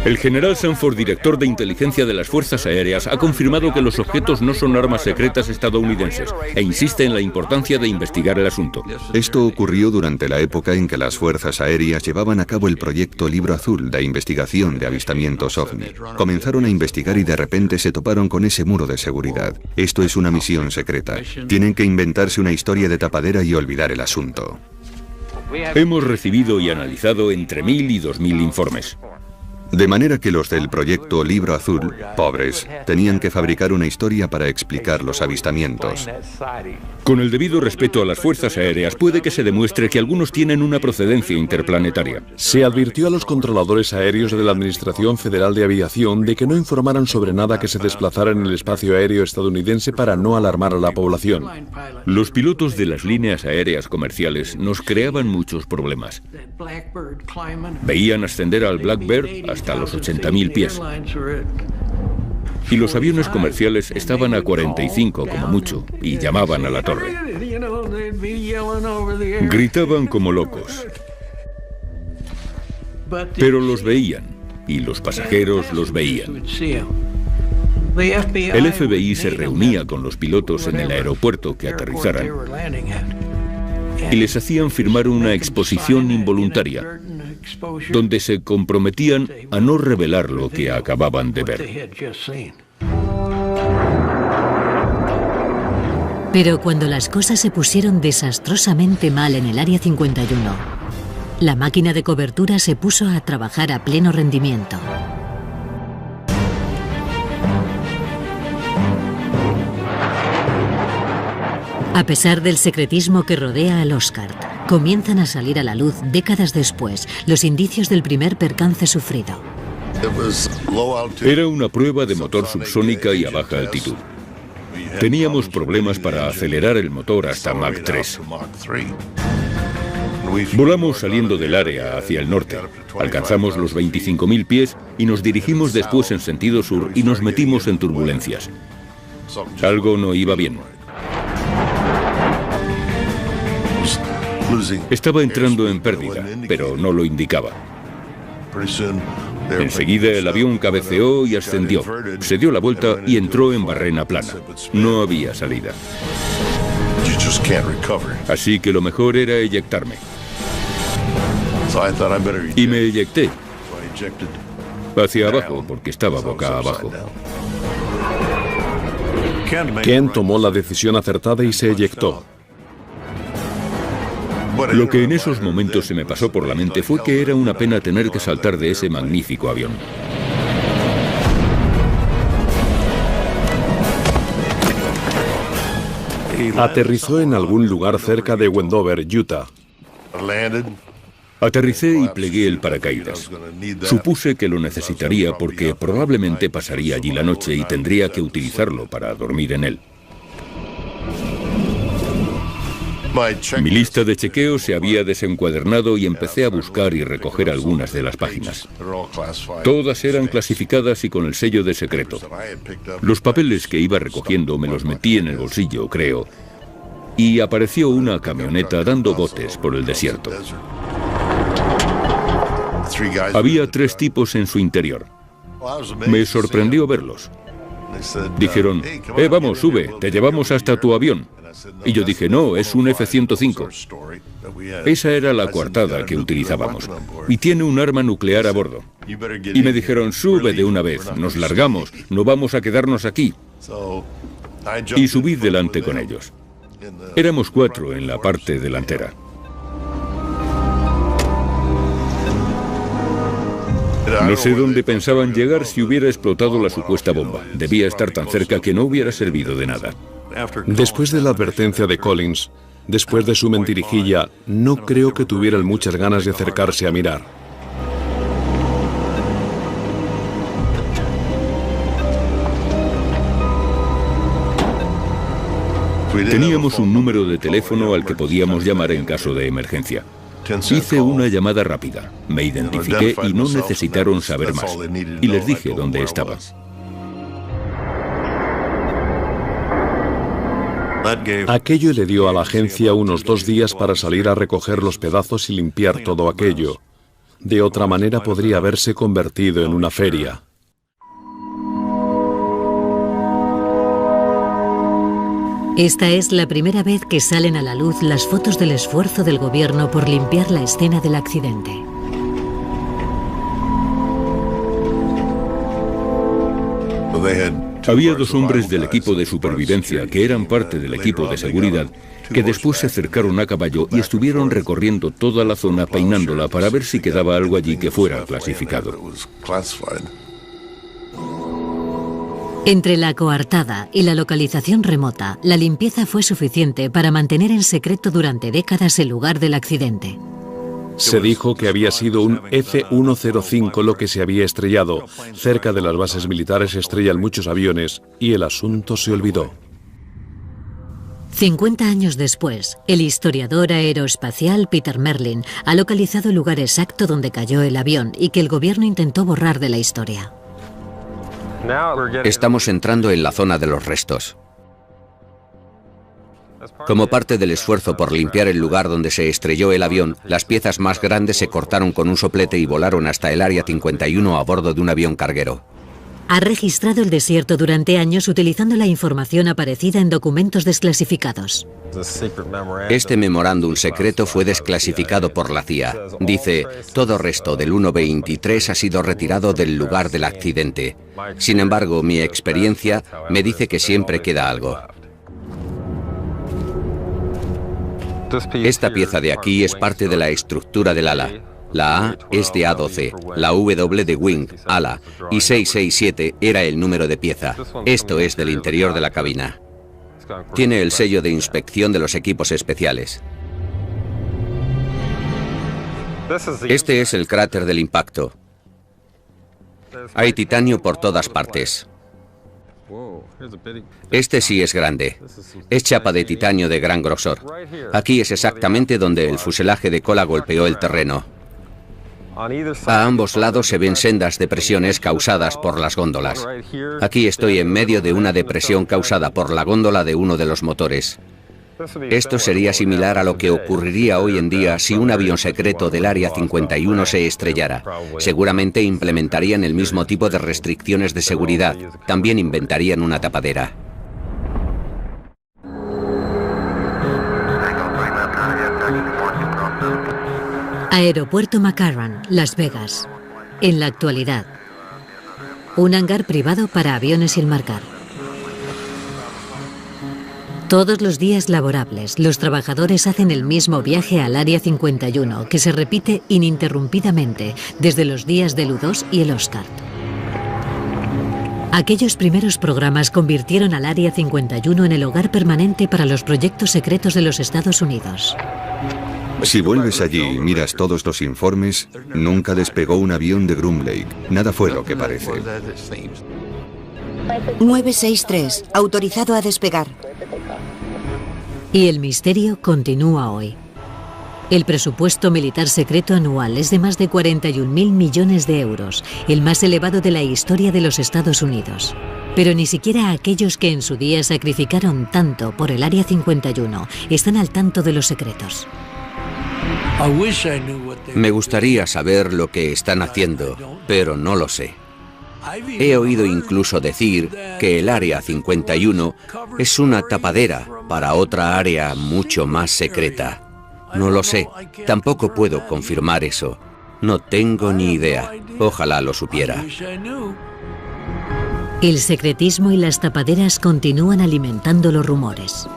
Speaker 1: El general Sanford, director de inteligencia de las Fuerzas Aéreas, ha confirmado que los objetos no son armas secretas estadounidenses e insiste en la importancia de investigar el asunto.
Speaker 5: Esto ocurrió durante la época en que las Fuerzas Aéreas llevaban a cabo el proyecto Libro Azul de investigación de avistamientos ovni. Comenzaron a investigar y de repente se toparon con ese muro de seguridad. Esto es una misión secreta. Tienen que inventarse una historia de tapadera y olvidar el asunto.
Speaker 1: Hemos recibido y analizado entre 1.000 y 2.000 informes.
Speaker 5: De manera que los del proyecto Libro Azul, pobres, tenían que fabricar una historia para explicar los avistamientos.
Speaker 1: Con el debido respeto a las fuerzas aéreas, puede que se demuestre que algunos tienen una procedencia interplanetaria.
Speaker 6: Se advirtió a los controladores aéreos de la Administración Federal de Aviación de que no informaran sobre nada que se desplazara en el espacio aéreo estadounidense para no alarmar a la población.
Speaker 1: Los pilotos de las líneas aéreas comerciales nos creaban muchos problemas. Veían ascender al Blackbird hasta los 80.000 pies. Y los aviones comerciales estaban a 45 como mucho y llamaban a la torre. Gritaban como locos. Pero los veían y los pasajeros los veían. El FBI se reunía con los pilotos en el aeropuerto que aterrizaran y les hacían firmar una exposición involuntaria donde se comprometían a no revelar lo que acababan de ver.
Speaker 3: Pero cuando las cosas se pusieron desastrosamente mal en el Área 51, la máquina de cobertura se puso a trabajar a pleno rendimiento. A pesar del secretismo que rodea al Oscar, comienzan a salir a la luz décadas después los indicios del primer percance sufrido.
Speaker 1: Era una prueba de motor subsónica y a baja altitud. Teníamos problemas para acelerar el motor hasta Mach 3. Volamos saliendo del área hacia el norte. Alcanzamos los 25.000 pies y nos dirigimos después en sentido sur y nos metimos en turbulencias. Algo no iba bien. Estaba entrando en pérdida, pero no lo indicaba. Enseguida el avión cabeceó y ascendió. Se dio la vuelta y entró en barrena plana. No había salida. Así que lo mejor era eyectarme. Y me eyecté. Hacia abajo, porque estaba boca abajo.
Speaker 6: Ken tomó la decisión acertada y se eyectó.
Speaker 1: Lo que en esos momentos se me pasó por la mente fue que era una pena tener que saltar de ese magnífico avión.
Speaker 6: Aterrizó en algún lugar cerca de Wendover, Utah.
Speaker 1: Aterricé y plegué el paracaídas. Supuse que lo necesitaría porque probablemente pasaría allí la noche y tendría que utilizarlo para dormir en él. Mi lista de chequeo se había desencuadernado y empecé a buscar y recoger algunas de las páginas. Todas eran clasificadas y con el sello de secreto. Los papeles que iba recogiendo me los metí en el bolsillo, creo, y apareció una camioneta dando botes por el desierto. Había 3 tipos en su interior. Me sorprendió verlos. Dijeron, vamos, sube, te llevamos hasta tu avión. Y yo dije, no, es un F-105. Esa era la coartada que utilizábamos. Y tiene un arma nuclear a bordo. Y me dijeron, sube de una vez, nos largamos, no vamos a quedarnos aquí. Y subí delante con ellos. Éramos 4 en la parte delantera. No sé dónde pensaban llegar si hubiera explotado la supuesta bomba. Debía estar tan cerca que no hubiera servido de nada.
Speaker 6: Después de la advertencia de Collins, después de su mentirijilla, no creo que tuvieran muchas ganas de acercarse a mirar.
Speaker 1: Teníamos un número de teléfono al que podíamos llamar en caso de emergencia. Hice una llamada rápida, me identifiqué y no necesitaron saber más. Y les dije dónde estaba.
Speaker 6: Aquello le dio a la agencia unos 2 días para salir a recoger los pedazos y limpiar todo aquello. De otra manera podría haberse convertido en una feria.
Speaker 3: Esta es la primera vez que salen a la luz las fotos del esfuerzo del gobierno por limpiar la escena del accidente.
Speaker 1: Había 2 hombres del equipo de supervivencia que eran parte del equipo de seguridad que después se acercaron a caballo y estuvieron recorriendo toda la zona peinándola para ver si quedaba algo allí que fuera clasificado.
Speaker 3: Entre la coartada y la localización remota, la limpieza fue suficiente para mantener en secreto durante décadas el lugar del accidente.
Speaker 6: Se dijo que había sido un F-105 lo que se había estrellado. Cerca de las bases militares se estrellan muchos aviones y el asunto se olvidó.
Speaker 3: 50 años después, el historiador aeroespacial Peter Merlin ha localizado el lugar exacto donde cayó el avión y que el gobierno intentó borrar de la historia.
Speaker 4: Estamos entrando en la zona de los restos. Como parte del esfuerzo por limpiar el lugar donde se estrelló el avión, las piezas más grandes se cortaron con un soplete y volaron hasta el Área 51 a bordo de un avión carguero.
Speaker 3: Ha registrado el desierto durante años utilizando la información aparecida en documentos desclasificados.
Speaker 4: Este memorándum secreto fue desclasificado por la CIA. Dice, todo resto del 1-23 ha sido retirado del lugar del accidente. Sin embargo, mi experiencia me dice que siempre queda algo. Esta pieza de aquí es parte de la estructura del ala. La A es de A12, la W de wing, ala, y 667 era el número de pieza. Esto es del interior de la cabina. Tiene el sello de inspección de los equipos especiales. Este es el cráter del impacto. Hay titanio por todas partes. Este sí es grande. Es chapa de titanio de gran grosor. Aquí es exactamente donde el fuselaje de cola golpeó el terreno. A ambos lados se ven sendas depresiones causadas por las góndolas. Aquí estoy en medio de una depresión causada por la góndola de uno de los motores. Esto sería similar a lo que ocurriría hoy en día si un avión secreto del Área 51 se estrellara. Seguramente implementarían el mismo tipo de restricciones de seguridad. También inventarían una tapadera.
Speaker 3: Aeropuerto McCarran, Las Vegas. En la actualidad, un hangar privado para aviones sin marcar. Todos los días laborables, los trabajadores hacen el mismo viaje al Área 51, que se repite ininterrumpidamente desde los días del U-2 y el Oscar. Aquellos primeros programas convirtieron al Área 51 en el hogar permanente para los proyectos secretos de los Estados Unidos.
Speaker 5: Si vuelves allí y miras todos los informes, nunca despegó un avión de Groom Lake. Nada fue lo que parece.
Speaker 7: 963, autorizado a despegar.
Speaker 3: Y el misterio continúa hoy. El presupuesto militar secreto anual es de más de 41.000 millones de euros, el más elevado de la historia de los Estados Unidos. Pero ni siquiera aquellos que en su día sacrificaron tanto por el Área 51 están al tanto de los secretos.
Speaker 4: Me gustaría saber lo que están haciendo, pero no lo sé. He oído incluso decir que el Área 51 es una tapadera para otra área mucho más secreta. No lo sé, tampoco puedo confirmar eso. No tengo ni idea. Ojalá lo supiera.
Speaker 3: El secretismo y las tapaderas continúan alimentando los rumores.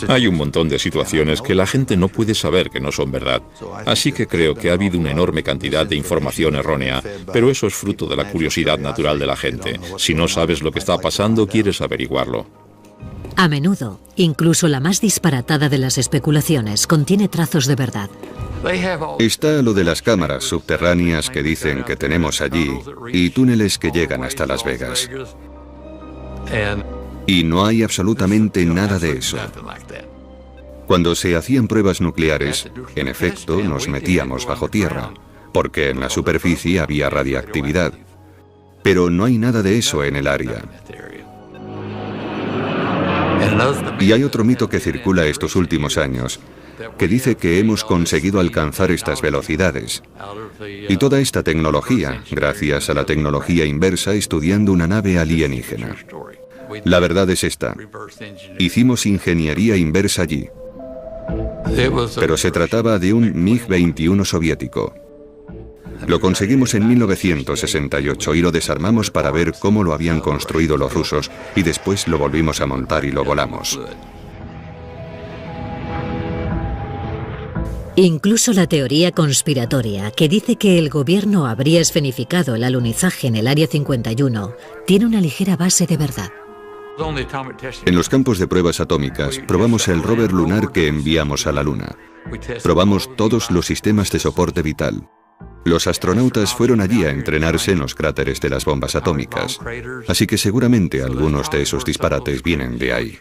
Speaker 2: Hay un montón de situaciones que la gente no puede saber que no son verdad. Así que creo que ha habido una enorme cantidad de información errónea, pero eso es fruto de la curiosidad natural de la gente. Si no sabes lo que está pasando, quieres averiguarlo.
Speaker 3: A menudo, incluso la más disparatada de las especulaciones contiene trazos de verdad.
Speaker 5: Está lo de las cámaras subterráneas que dicen que tenemos allí y túneles que llegan hasta Las Vegas. Y no hay absolutamente nada de eso. Cuando se hacían pruebas nucleares, en efecto, nos metíamos bajo tierra, porque en la superficie había radiactividad. Pero no hay nada de eso en el área. Y hay otro mito que circula estos últimos años, que dice que hemos conseguido alcanzar estas velocidades. Y toda esta tecnología, gracias a la tecnología inversa estudiando una nave alienígena. La verdad es esta. Hicimos ingeniería inversa allí. Pero se trataba de un MiG-21 soviético. Lo conseguimos en 1968 y lo desarmamos para ver cómo lo habían construido los rusos y después lo volvimos a montar y lo volamos.
Speaker 3: Incluso la teoría conspiratoria, que dice que el gobierno habría escenificado el alunizaje en el Área 51, tiene una ligera base de verdad.
Speaker 5: En los campos de pruebas atómicas, probamos el rover lunar que enviamos a la Luna. Probamos todos los sistemas de soporte vital. Los astronautas fueron allí a entrenarse en los cráteres de las bombas atómicas, así que seguramente algunos de esos disparates vienen de ahí.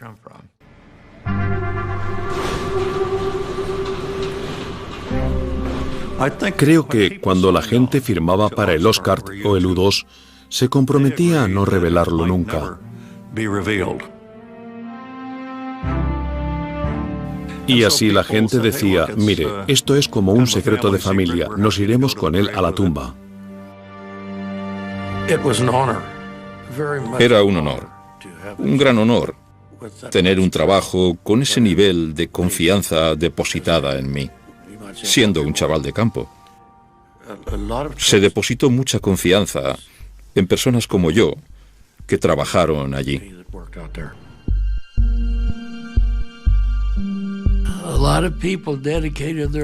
Speaker 6: Creo que cuando la gente firmaba para el Oscar o el U-2, se comprometía a no revelarlo nunca. Y así la gente decía, mire, esto es como un secreto de familia, nos iremos con él a la tumba.
Speaker 2: Era un honor, un gran honor, tener un trabajo con ese nivel de confianza depositada en mí, siendo un chaval de campo. Se depositó mucha confianza en personas como yo, que trabajaron allí.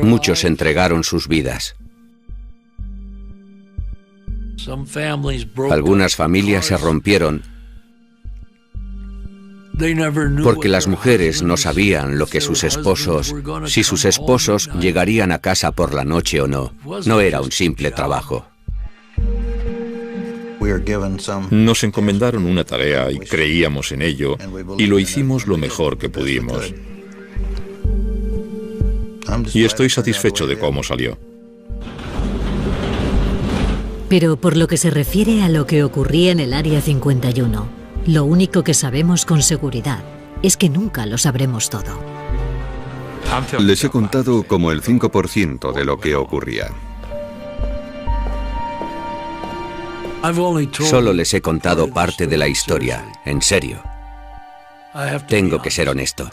Speaker 4: Muchos entregaron sus vidas. Algunas familias se rompieron porque las mujeres no sabían lo que sus esposos, si sus esposos llegarían a casa por la noche o no. No era un simple trabajo.
Speaker 2: Nos encomendaron una tarea y creíamos en ello y lo hicimos lo mejor que pudimos. Y estoy satisfecho de cómo salió.
Speaker 3: Pero por lo que se refiere a lo que ocurría en el Área 51, lo único que sabemos con seguridad es que nunca lo sabremos todo.
Speaker 5: Les he contado como el 5% de lo que ocurría.
Speaker 4: Solo les he contado parte de la historia, en serio. Tengo que ser honesto.